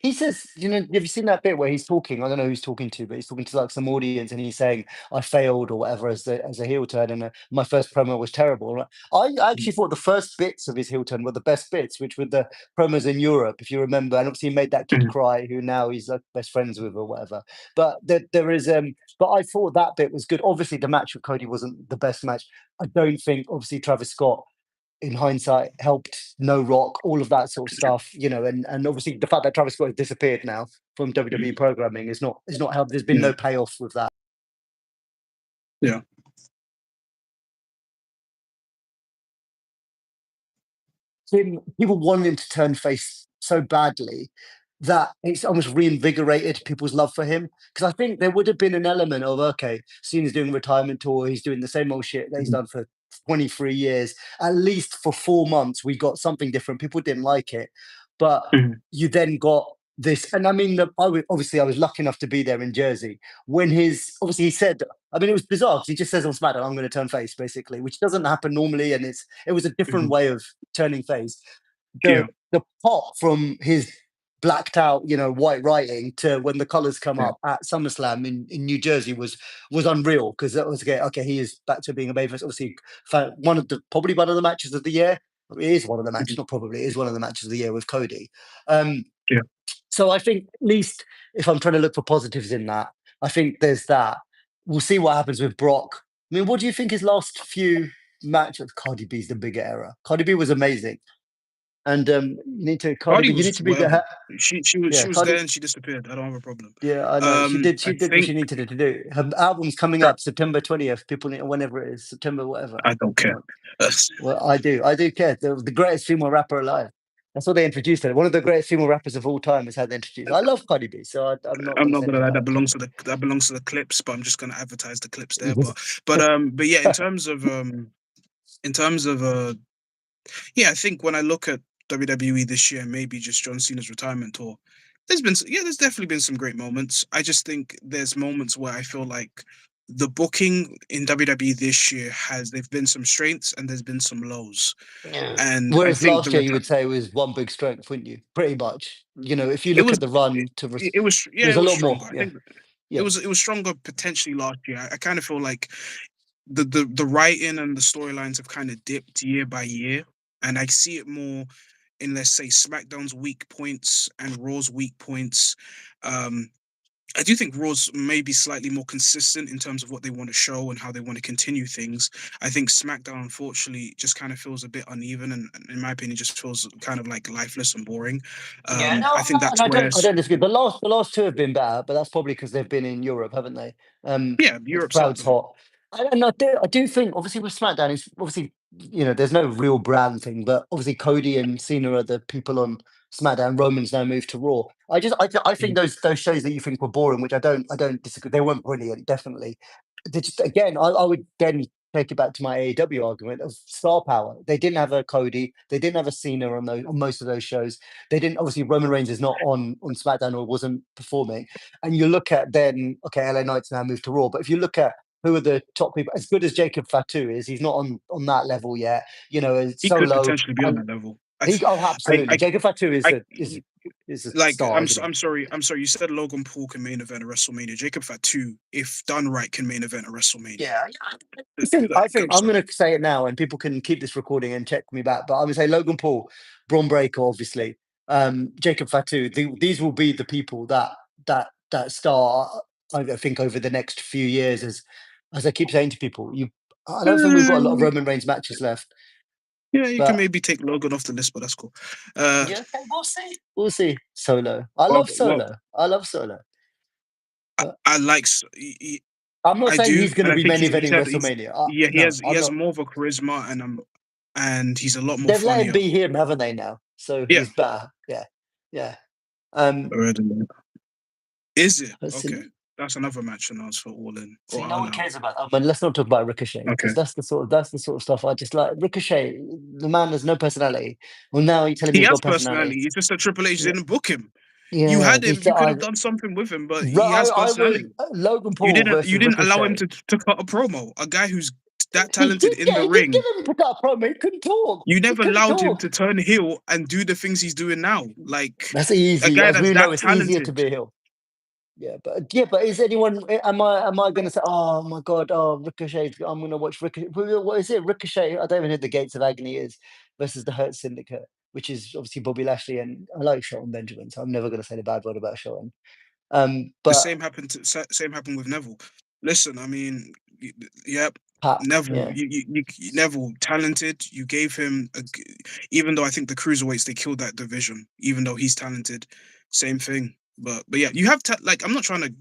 he says, have you seen that bit where he's talking? I don't know who he's talking to, but he's talking to like some audience, and he's saying, "I failed" or whatever as a heel turn, and my first promo was terrible. I Mhm. actually thought the first bits of his heel turn were the best bits, which were the promos in Europe, if you remember, and obviously he made that kid Mhm. cry, who now he's like best friends with or whatever. But there is but I thought that bit was good. Obviously, the match with Cody wasn't the best match. I don't think, obviously, Travis Scott, in hindsight, helped No Rock, all of that sort of stuff, and obviously the fact that Travis Scott has disappeared now from WWE Mhm. programming is not helped. There's been Yeah, no payoff with that. yeah. People wanted him to turn face so badly that it's almost reinvigorated people's love for him. Because I think there would have been an element of, okay, Cena's doing a retirement tour, he's doing the same old shit that he's Mhm. done for 23 years. At least for 4 months, we got something different. People didn't like it, but Mhm. you then got this. And I mean, obviously, I was lucky enough to be there in Jersey when obviously he said, I mean, it was bizarre because he just says on SmackDown, "I'm going to turn face," basically, which doesn't happen normally, and it was a different Mhm. way of turning face. Yeah, The pop from his blacked out, white writing to when the colours come yeah. up at SummerSlam in New Jersey was unreal because that was okay. He is back to being a babyface. Obviously, probably one of the matches of the year. It is one of the matches, Mhm. not probably. It is one of the matches of the year with Cody. Um, Yeah. so I think at least if I'm trying to look for positives in that, I think there's that. We'll see what happens with Brock. I mean, what do you think his last few matches? Cardi B's the bigger error. Cardi B was amazing. And you need to Cardi Cardi B, you was need to be whatever. the She yeah, was Cardi. there and she disappeared. I don't have a problem. Yeah, I know. She I did what think she needed to do. Her album's coming that up September 20th. People need, whenever it is, September whatever. I don't care. Well, well, I do. I do care. The greatest female rapper alive. That's what they introduced her. One of the greatest female rappers of all time is how they introduced. I love Cardi B, so I'm not I'm going to not say gonna anything lie, about that belongs to the clips, but I'm just gonna advertise the clips there. it. But yeah, in terms of yeah, I think when I look at WWE this year, maybe just John Cena's retirement tour, there's definitely been some great moments. I just think there's moments where I feel like the booking in WWE this year there've been some strengths and there's been some lows. Yeah. And I Whereas think the last year you return would say was one big strength, wouldn't you? Pretty much. You know, if you it look was at the it, run to, it was there yeah, was it a was lot stronger. more. I Yeah, think yeah, it was stronger potentially last year. I kind of feel like the writing and the storylines have kind of dipped year by year, and I see it more in, let's say, SmackDown's weak points and Raw's weak points. Um, I do think Raw's may be slightly more consistent in terms of what they want to show and how they want to continue things. I think SmackDown, unfortunately, just kind of feels a bit uneven, and in my opinion, just feels kind of like lifeless and boring. yeah. No, I think and that's where, I don't disagree. The last two have been better, but that's probably because they've been in Europe, haven't they? yeah, The Europe sucked crowd's them. hot. And I do think obviously with SmackDown, it's obviously there's no real brand thing, but obviously Cody and Cena are the people on SmackDown. Roman's now moved to Raw. I think those shows that you think were boring, which I don't disagree. They weren't brilliant, definitely. They just again, I would then take it back to my AEW argument of star power. They didn't have a Cody, they didn't have a Cena on most of those shows. They didn't obviously Roman Reigns is not on SmackDown or wasn't performing. And you look at then okay, LA Knight's now moved to Raw, but if you look at who are the top people, as good as Jacob Fatu is, he's not on that level yet. He could Solo. potentially be on that level. He oh absolutely. I, Jacob Fatu I, is a like star, isn't he? I'm sorry. You said Logan Paul can main event a WrestleMania. Jacob Fatu, if done right, can main event a WrestleMania. Yeah, I Like, think I'm I'm sorry. going to say it now, and people can keep this recording and check me back. But I'm going to say Logan Paul, Braun Breaker, obviously, Jacob Fatu. These will be the people that star. I think over the next few years, as I keep saying to people, I don't think we've got a lot of Uh, Roman Reigns matches left, yeah, you can but maybe take Logan off the list, but that's cool. Uh, yeah, okay, we'll see. We'll see. Solo. I well, love well, Solo. I love Solo. But I like I'm not I saying do, he's going and to I be think main he's eventing had he's WrestleMania. yeah No, he I'm has not. more of a charisma and he's a lot more They've let him funnier. be him, haven't they now? So Yeah, he's better. Yeah. Yeah. Um, is it okay? personally, That's another match announced for All In or see, no All one Out. cares about that. But let's not talk about Ricochet Okay, because that's the sort of stuff I just like. Ricochet, the man has no personality. Well, now you're telling me he he's has got personality. personality. It's just that Triple H Yeah, didn't book him. You yeah. had him. You could have done something with him, but he has I would personality. Logan Paul You versus didn't allow him Ricochet. to cut a promo. A guy who's that He talented did in get the he did ring. get him to cut a promo. He couldn't talk. You He never couldn't allowed him talk. to turn heel and do the things he's doing now. Like That's a easy, guy as that's we know. that It's easier to talented. be a heel. Yeah, but is anyone? Am I going to say, oh my god, oh Ricochet? I'm going to watch Ricochet. What is it? Ricochet. I don't even know who the Gates of Agony is versus the Hurt Syndicate, which is obviously Bobby Lashley, and I like Shelton Benjamin, so I'm never going to say the bad word about Shelton. The But same happened with Neville. Listen, I mean, yep, Pat, Neville, yeah, Neville, talented. You gave him even though I think the cruiserweights they killed that division. Even though he's talented, same thing. But yeah, you have like I'm not trying to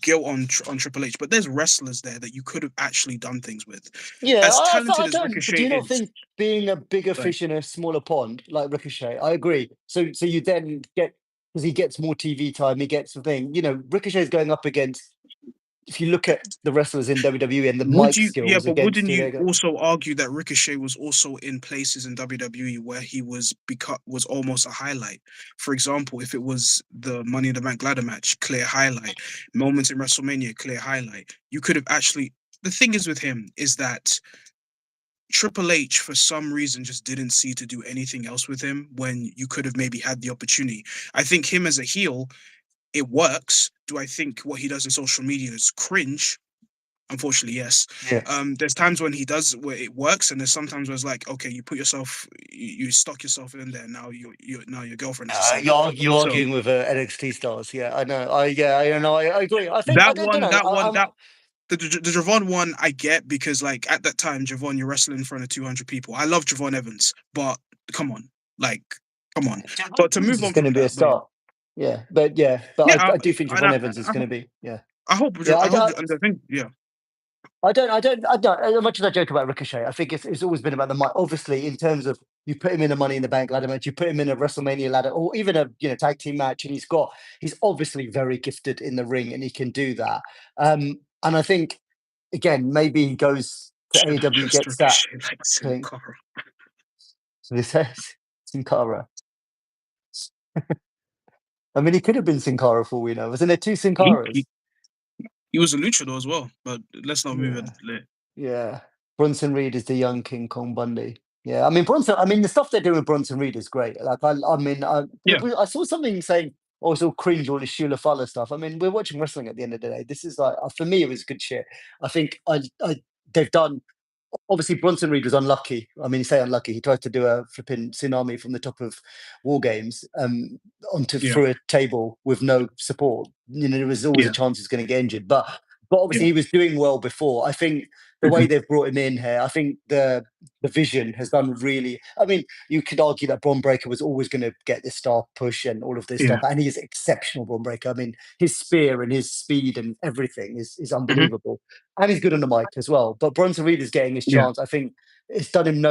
guilt on Triple H, but there's wrestlers there that you could have actually done things with. yeah. As I talented as don't. But do Ricochet you not is, think being a bigger sorry, fish in a smaller pond like Ricochet? I agree. So you then get because he gets more TV time, he gets the thing. Ricochet is going up against if you look at the wrestlers in WWE and the would mic you? Yeah, skills but against wouldn't you also argue that Ricochet was also in places in WWE where he was almost a highlight? For example, if it was the Money in the Bank ladder match, clear highlight. Moments in WrestleMania, clear highlight. You could have actually. The thing is with him is that Triple H, for some reason, just didn't see to do anything else with him when you could have maybe had the opportunity. I think him as a heel, it works. Do I think what he does in social media is cringe? Unfortunately, yes. yeah. There's times when he does where it works, and there's sometimes where it's like, okay, you stuck yourself in there. Now your girlfriend is a slut. You're So arguing with NXT stars. Yeah, I know. I know. I agree. I think I that don't one, know. that one, that the Javon one, I get because like at that time, Javon, you're wrestling in front of 200 people. I love Javon Evans, but come on. Like, come on. Javon But to Evans move is on going to from be a that, but start. Yeah, but yeah, I do think and Javon Evans is I, going to be. Yeah, I hope, yeah. I hope, and I think, yeah, I don't. As much as I joke about Ricochet, I think it's always been about the money. Obviously, in terms of you put him in a Money in the Bank ladder match, you put him in a WrestleMania ladder, or even a tag team match, and he's obviously very gifted in the ring, and he can do that. And I think again, maybe he goes to should have AEW, dressed gets that Ricochet like Sin thing. Cara. So this says Sin Cara. I mean, he could have been Sin Cara for all we know. Wasn't there two Sin He, Caras? he, he was a luchador as well, but let's not move it Yeah. late. Yeah. Bronson Reed is the young King Kong Bundy. Yeah, I mean Bronson. I mean the stuff they're doing with Bronson Reed is great. Like I mean, Yeah, I saw something saying, "Oh, it's all cringe, all this Shula Fala stuff." I mean, we're watching wrestling at the end of the day. This is like for me, it was good shit. I think they've done. Obviously, Bronson Reed was unlucky. I mean, you say unlucky. He tried to do a flipping tsunami from the top of War Games onto yeah, through a table with no support. There was always a yeah, chance he's going to get injured. But yeah. obviously, he was doing well before. I think the way Mhm. they've brought him in here, I think the vision has done really. I mean, you could argue that Bron Breakker was always going to get this star push and all of this Yeah. stuff, and he's exceptional, Bron Breakker. I mean, his spear and his speed and everything is Mhm. unbelievable, and he's good on the mic as well. But Bronson Reed is getting his Yeah. chance. I think it's done him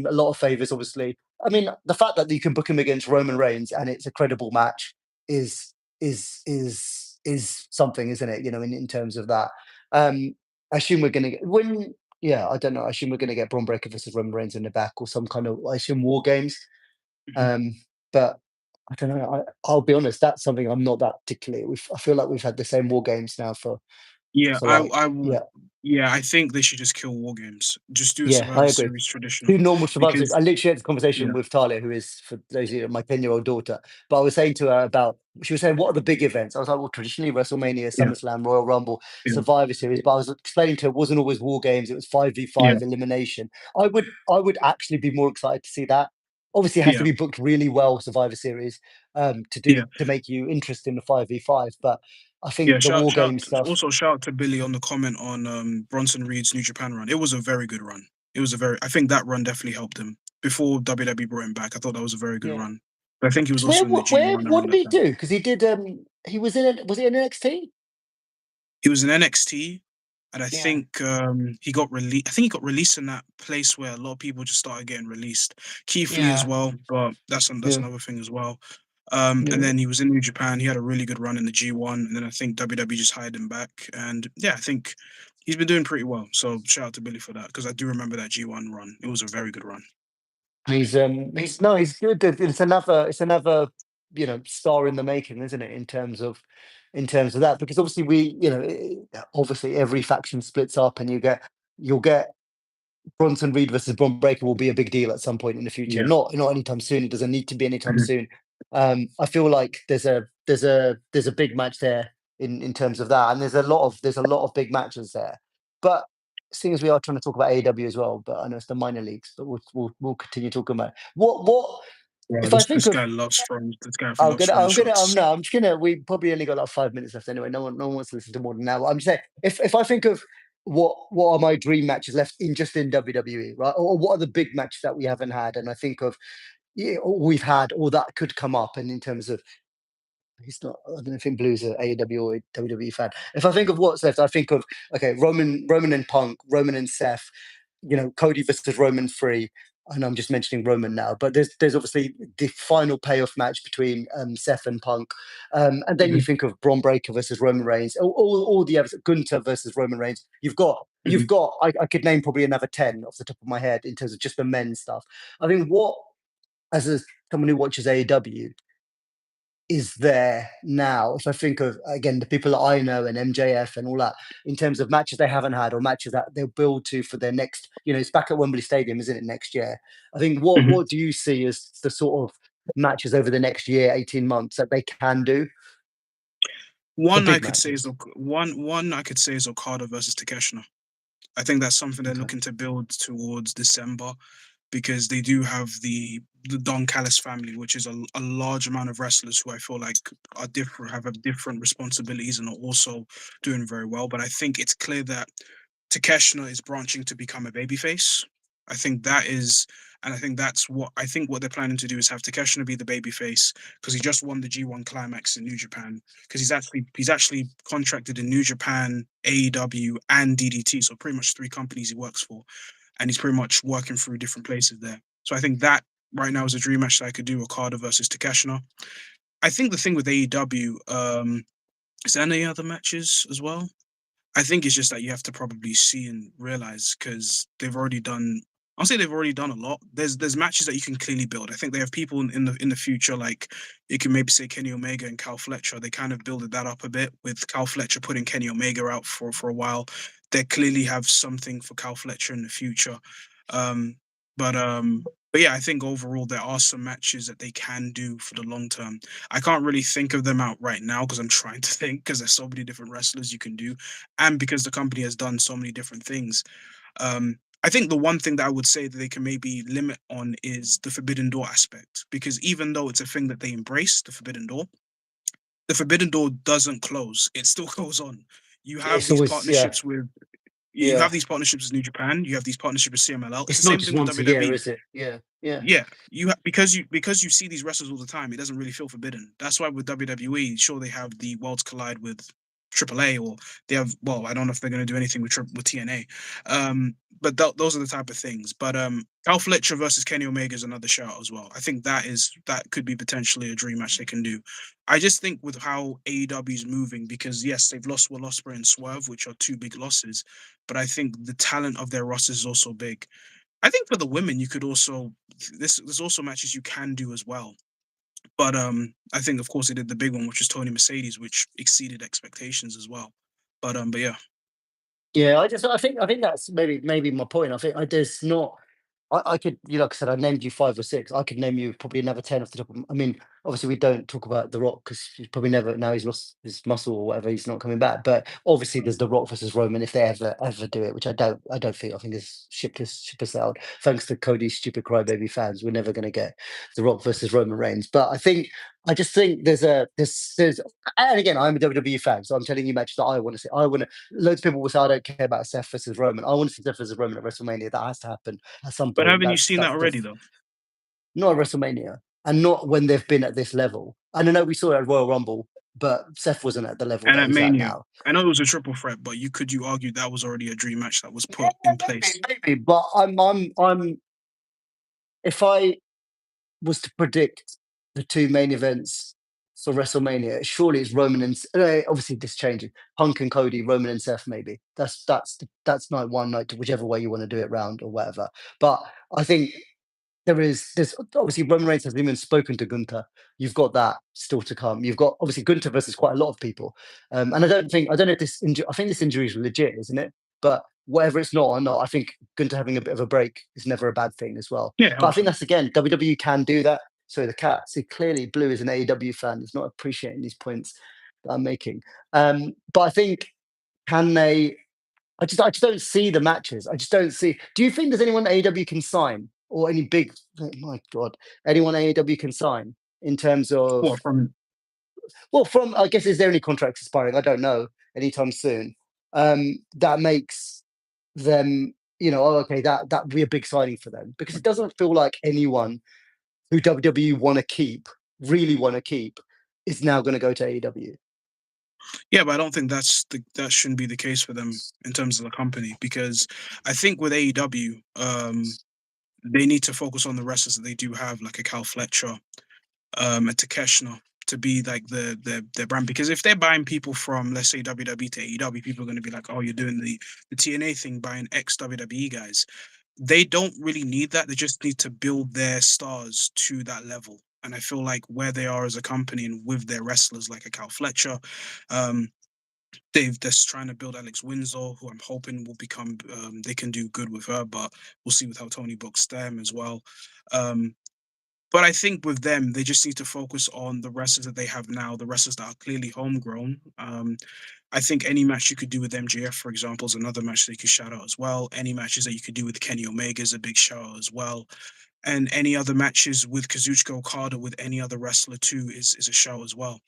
a lot of favors. Obviously, I mean, the fact that you can book him against Roman Reigns and it's a credible match is is something, isn't it? In terms of that. I assume we're going to get when. Yeah, I don't know. I assume we're going to get Braun Breaker versus Roman Reigns in the back or some kind of, I assume, War Games. Mhm. Um, but I don't know. I'll be honest. That's something I'm not that particularly. I feel like we've had the same War Games now Yeah, for like I would. yeah. Yeah, I think they should just kill War Games. Just do a Yeah, I Survivor agree. Series traditional Two normal survivors. because I literally had this conversation yeah, with Talia, who is, for those of you, my 10-year-old daughter. But I was saying to her about, she was saying, what are the big events? I was like, well, traditionally WrestleMania, yeah, SummerSlam, Royal Rumble, yeah, Survivor Series. But I was explaining to her, it wasn't always War Games, it was yeah, 5v5 elimination. I would actually be more excited to see that. Obviously, it has to yeah, be booked really well, Survivor Series, yeah, to make you interested in the 5v5. But I yeah. think the War Game stuff, Shout out to Billy on the comment on Bronson Reed's New Japan run. It was a very good run. It was a very. I think that run definitely helped him before WWE brought him back. I thought that was a very good yeah. run. But I think he was also in the G1 What around did that he time. do? Because he did, he was was he in NXT? He was in NXT, and I Yeah. think he got released. I think he got released in that place where a lot of people just started getting released. Keith Lee as Yeah. well, but that's Yeah. another thing as well. And Yeah. then he was in New Japan. He had a really good run in the G1, and then I think WWE just hired him back. And yeah, I think he's been doing pretty well. So shout out to Billy for that because I do remember that G1 run. It was a very good run. He's no, he's good. It's another star in the making, isn't it? In terms of that, because obviously obviously every faction splits up, and you'll get Bronson Reed versus Bron Breakker will be a big deal at some point in the future. Yeah. Not anytime soon. It doesn't need to be anytime Mhm. soon. I feel like there's a big match there in terms of that, and there's a lot of big matches there. But seeing as we are trying to talk about AEW as well, but I know it's the minor leagues, but we'll continue talking about it. What Wow, if I think this of guy loves throwing. This guy I'm loves gonna, throwing I'm gonna, shots. no, I'm just gonna. We probably only got like 5 minutes left anyway. No one wants to listen to more than that. I'm just saying, if I think of what are my dream matches left in WWE, right? Or what are the big matches that we haven't had, and I think of or we've had, or that could come up, and in terms of he's not. I don't think Blue's a AEW or a WWE fan. If I think of what's left, I think of okay, Roman and Punk, Roman and Seth, Cody versus Roman 3. And I'm just mentioning Roman now, but there's obviously the final payoff match between Seth and Punk, and then you Mhm. think of Braun Breaker versus Roman Reigns, all the others, Gunter versus Roman Reigns. You've Mhm. got. I could name probably another 10 off the top of my head in terms of just the men's stuff. I mean, what as someone who watches AEW is there now? If I think of again the people that I know and MJF and all that, in terms of matches they haven't had or matches that they'll build to for their next, it's back at Wembley Stadium, isn't it, next year? I think what Mhm. what do you see as the sort of matches over the next year, 18 months that they can do? The One I big could say is matches. one I could say is Okada versus Takeshita. I think that's something they're Okay. looking to build towards December because they do have the Don Callis family, which is a large amount of wrestlers who I feel like are different, have different responsibilities and are also doing very well. But I think it's clear that Takeshita is branching to become a babyface. I think that is, And I think what they're planning to do is have Takeshita be the babyface because he just won the G1 Climax in New Japan because he's actually contracted in New Japan, AEW, and DDT, so pretty much three companies he works for, and he's pretty much working through different places there. So I think that right now is a dream match that I could do: Okada versus Takeshita. I think the thing with AEW, is there any other matches as well? I think it's just that you have to probably see and realize because they've already done. I'll say they've already done a lot. There's matches that you can clearly build. I think they have people in the future like you can maybe say Kenny Omega and Cal Fletcher. They kind of builded that up a bit with Cal Fletcher putting Kenny Omega out for a while. They clearly have something for Cal Fletcher in the future. Um, but yeah, I think overall there are some matches that they can do for the long term. I can't really think of them out right now because I'm trying to think because there's so many different wrestlers you can do and because the company has done so many different things. I think the one thing that I would say that they can maybe limit on is the Forbidden Door aspect, because even though it's a thing that they embrace, the Forbidden Door doesn't close; it still goes on. You have It's these always, yeah, partnerships with you yeah. have these partnerships with New Japan, you have these partnerships with CMLL. It's the It's not same just thing with once a year, WWE. is it? Yeah, yeah. Yeah, because you see these wrestlers all the time, it doesn't really feel forbidden. That's why with WWE, sure they have the Worlds Collide with AAA, or they have. Well, I don't know if they're going to do anything with TNA, but those are the type of things. But Cal Fletcher versus Kenny Omega is another shout as well. I think that could be potentially a dream match they can do. I just think with how AEW is moving, because yes, they've lost Will Ospreay and Swerve, which are two big losses, but I think the talent of their roster is also big. I think for the women, you could also there's also matches you can do as well. But I think of course they did the big one, which was Tony Mercedes, which exceeded expectations as well. But yeah, Yeah, I think that's maybe my point. I think there's not. I could, like I said, I named you 5 or 6. I could name you probably another 10 off the top of I mean, obviously, we don't talk about The Rock because he's probably never now he's lost his muscle or whatever, he's not coming back. But obviously, there's The Rock versus Roman if they ever do it, which I don't think. I think it's ship has sailed. Thanks to Cody's stupid crybaby fans, we're never going to get The Rock versus Roman Reigns. But I just think there's and again, I'm a WWE fan, so I'm telling you matches that I want to see. I want to. Loads of people will say I don't care about Seth versus Roman. I want to see Seth versus Roman at WrestleMania. That has to happen at some but point. haven't you That's seen that that's already def- though? not at WrestleMania, and not when they've been at this level. And I know we saw it at Royal Rumble, but Seth wasn't at the level And that at he's at Mania, now. I know it was a triple threat, but you argue that was already a dream match that was Yeah, put in maybe, place. maybe, but I'm. If I was to predict the two main events for WrestleMania, surely it's Roman and obviously this changes. Punk and Cody, Roman and Seth, maybe. That's night one, night two, whichever way you want to do it round or whatever. But I think there's obviously Roman Reigns hasn't even spoken to Gunther. You've got that still to come. You've got obviously Gunther versus quite a lot of people. And I don't know if this injury, I think this injury is legit, isn't it? But whatever it's not or not, I think Gunther having a bit of a break is never a bad thing as well. Yeah, But I think also. that's again, WWE can do that. So the cat, see clearly Blue is an AEW fan, is not appreciating these points that I'm making. But I think can they I just don't see the matches. I just don't see. Do you think there's anyone AEW can sign or any big? Oh my God, anyone AEW can sign in terms of? What from Well, from I guess is there any contracts expiring? I don't know anytime soon. That makes them, oh, okay, that would be a big signing for them because it doesn't feel like anyone who WWE want to keep, really want to keep, is now going to go to AEW. Yeah, but I don't think that shouldn't be the case for them in terms of the company because I think with AEW, they need to focus on the wrestlers that they do have, like a Cal Fletcher, a Takeshna, to be like their brand. Because if they're buying people from, let's say, WWE to AEW, people are going to be like, oh, you're doing the TNA thing, buying ex WWE guys. They don't really need that. They just need to build their stars to that level. And I feel like where they are as a company and with their wrestlers like a Cal Fletcher, um, they've just trying to build Alex Winslow, who I'm hoping will become they can do good with her, but we'll see with how Tony books them as well. Um, but I think with them, they just need to focus on the wrestlers that they have now, the wrestlers that are clearly homegrown. I think any match you could do with MJF, for example, is another match that you could shout out as well. Any matches that you could do with Kenny Omega is a big shout out as well. And any other matches with Kazuchika Okada with any other wrestler too is a shout as well.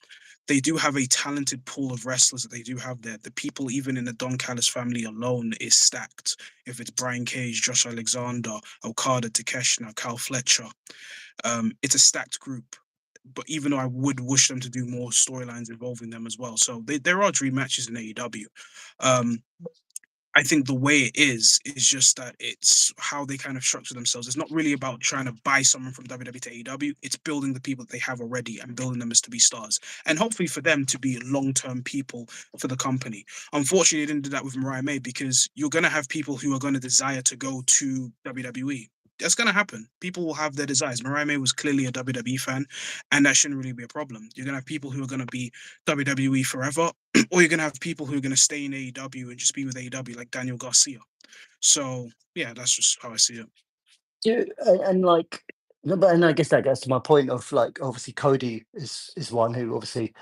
they do have a talented pool of wrestlers that they do have there. The people, even in the Don Callis family alone, is stacked. If it's Brian Cage, Josh Alexander, Okada, Takeshita, Kyle Fletcher, it's a stacked group. But even though I would wish them to do more storylines involving them as well, so there are dream matches in AEW. Um, I think the way it is just that it's how they kind of structure themselves. It's not really about trying to buy someone from WWE to AEW. It's building the people that they have already and building them as to be stars. And hopefully for them to be long-term people for the company. Unfortunately, they didn't do that with Mariah May because you're going to have people who are going to desire to go to WWE. That's going to happen. People will have their desires. Mariah May was clearly a WWE fan, and that shouldn't really be a problem. You're going to have people who are going to be WWE forever, or you're going to have people who are going to stay in AEW and just be with AEW, like Daniel Garcia. So, yeah, that's just how I see it. Yeah, and like, no, but and I guess that gets to my point of like, obviously Cody is one who obviously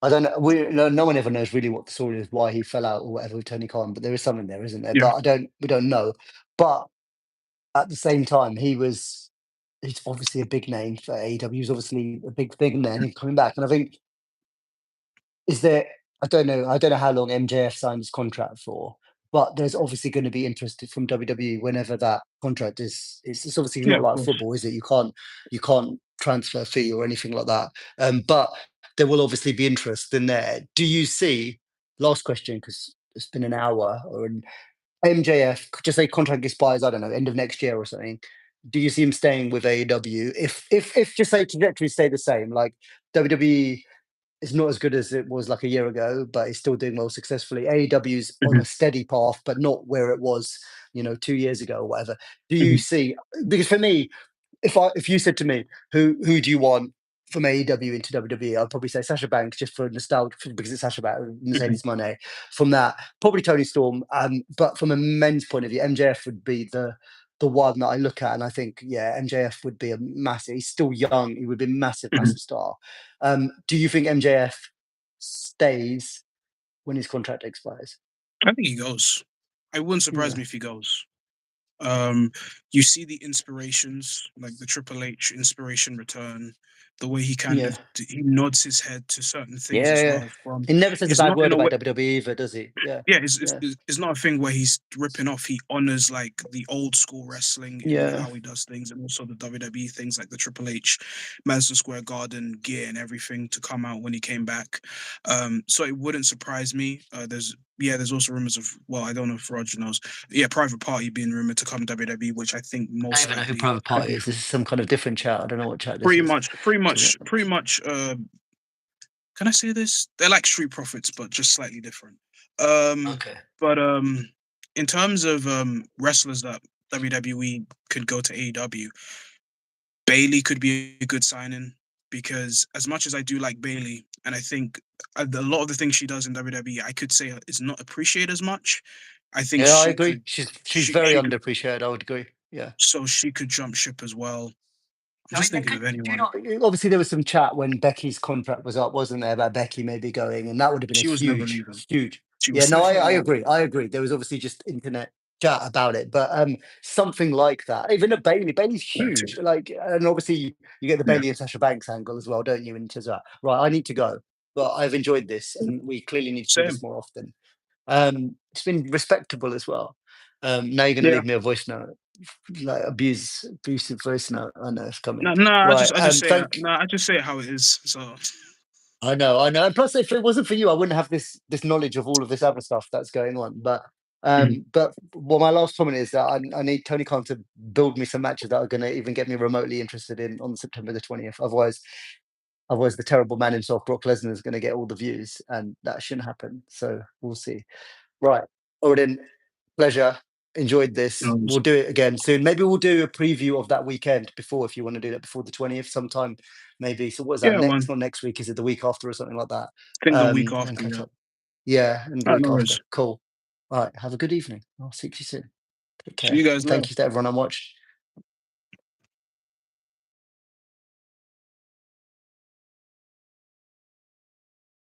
I don't know. No one ever knows really what the story is, why he fell out or whatever with Tony Khan, but there is something there, isn't there? Yeah. But we don't know. But at the same time, he's obviously a big name for AEW. He's obviously a big thing there, and he's coming back. And I think is there I don't know how long MJF signed his contract for, but there's obviously gonna be interest from WWE whenever that contract is it's obviously Yeah, not of like course. football, is it? You can't transfer fee or anything like that. But there will obviously be interest in there. Do you see last question, because it's been an hour, or an MJF, just say contract expires, I don't know, end of next year or something. Do you see him staying with AEW if just say trajectories stay the same, like WWE is not as good as it was like a year ago, but it's still doing well successfully. AEW's on Mhm, a steady path, but not where it was, 2 years ago or whatever. Do you mhm, see? Because for me, if you said to me, who do you want from AEW into WWE, I'd probably say Sasha Banks just for nostalgia, because it's Sasha Banks, mhm. Mercedes Moné. From that, probably Tony Storm. But from a men's point of view, MJF would be the one that I look at, and I think, yeah, MJF would be a massive. He's still young. He would be a massive, Mhm. massive star. Do you think MJF stays when his contract expires? I think he goes. It wouldn't surprise Yeah, me if he goes. Um, you see the inspirations, like the Triple H inspiration return, the way he kind yeah, of he nods his head to certain things yeah, as yeah. well. From He never says a it's bad not in word a about way. WWE either, does he? Yeah, Yeah, yeah, it's not a thing where he's ripping off. He honors like the old school wrestling in yeah. how he does things, and also the WWE things like the Triple H, Madison Square Garden gear and everything to come out when he came back. So it wouldn't surprise me. There's also rumors of, well, I don't know if Roger knows. Yeah, Private Party being rumored to come WWE, which I think I don't most even know who likely Private could Party be is. This is some kind of different chat. I don't know what chat this pretty is. much, pretty Do you much, know? pretty much. Can I say this? They're like Street Profits, but just slightly different. Um, Okay. but in terms of wrestlers that WWE could go to AEW, Bailey could be a good signing because as much as I do like Bailey, and I think a lot of the things she does in WWE, I could say is not appreciated as much. I think Yeah, I agree. She's very she could, underappreciated. I would agree. Yeah. so she could jump ship as well. I'm I just mean, thinking of do you anyone. not? Obviously, there was some chat when Becky's contract was up, wasn't there, about Becky maybe going, and that would have been a She was never huge, leaving. huge. She Yeah, was no, never I leaving. agree. I agree. There was obviously just internet chat about it, but something like that. Even a Bailey's That too. huge. Like, and obviously you get the Yeah, Bailey and Sasha Banks angle as well, don't you? Into that, right? I need to go, but I've enjoyed this, and we clearly need to do this same. more often. It's been respectable as well. Now you're going to Yeah. leave me a voice note, like abusive voice note. I know it's coming. No, no, Right. no, I just say it how it is. So I know. And plus, if it wasn't for you, I wouldn't have this knowledge of all of this other stuff that's going on. mhm. But well, my last comment is that I need Tony Khan to build me some matches that are going to even get me remotely interested in on September the 20th. Otherwise, the terrible man himself, Brock Lesnar, is going to get all the views, and that shouldn't happen. So we'll see. Right. Odin, pleasure. Enjoyed this. Um, We'll do it again soon. Maybe we'll do a preview of that weekend before, if you want to do that before the 20th sometime. Maybe. So what is that yeah, next? one. Not next week. Is it the week after or something like that? I think the week And after. catch Yeah. up. Yeah, and the All right, week no after. worries. Cool. All right. Have a good evening. I'll see you soon. Take See care. you guys And later. thank you to everyone on watch.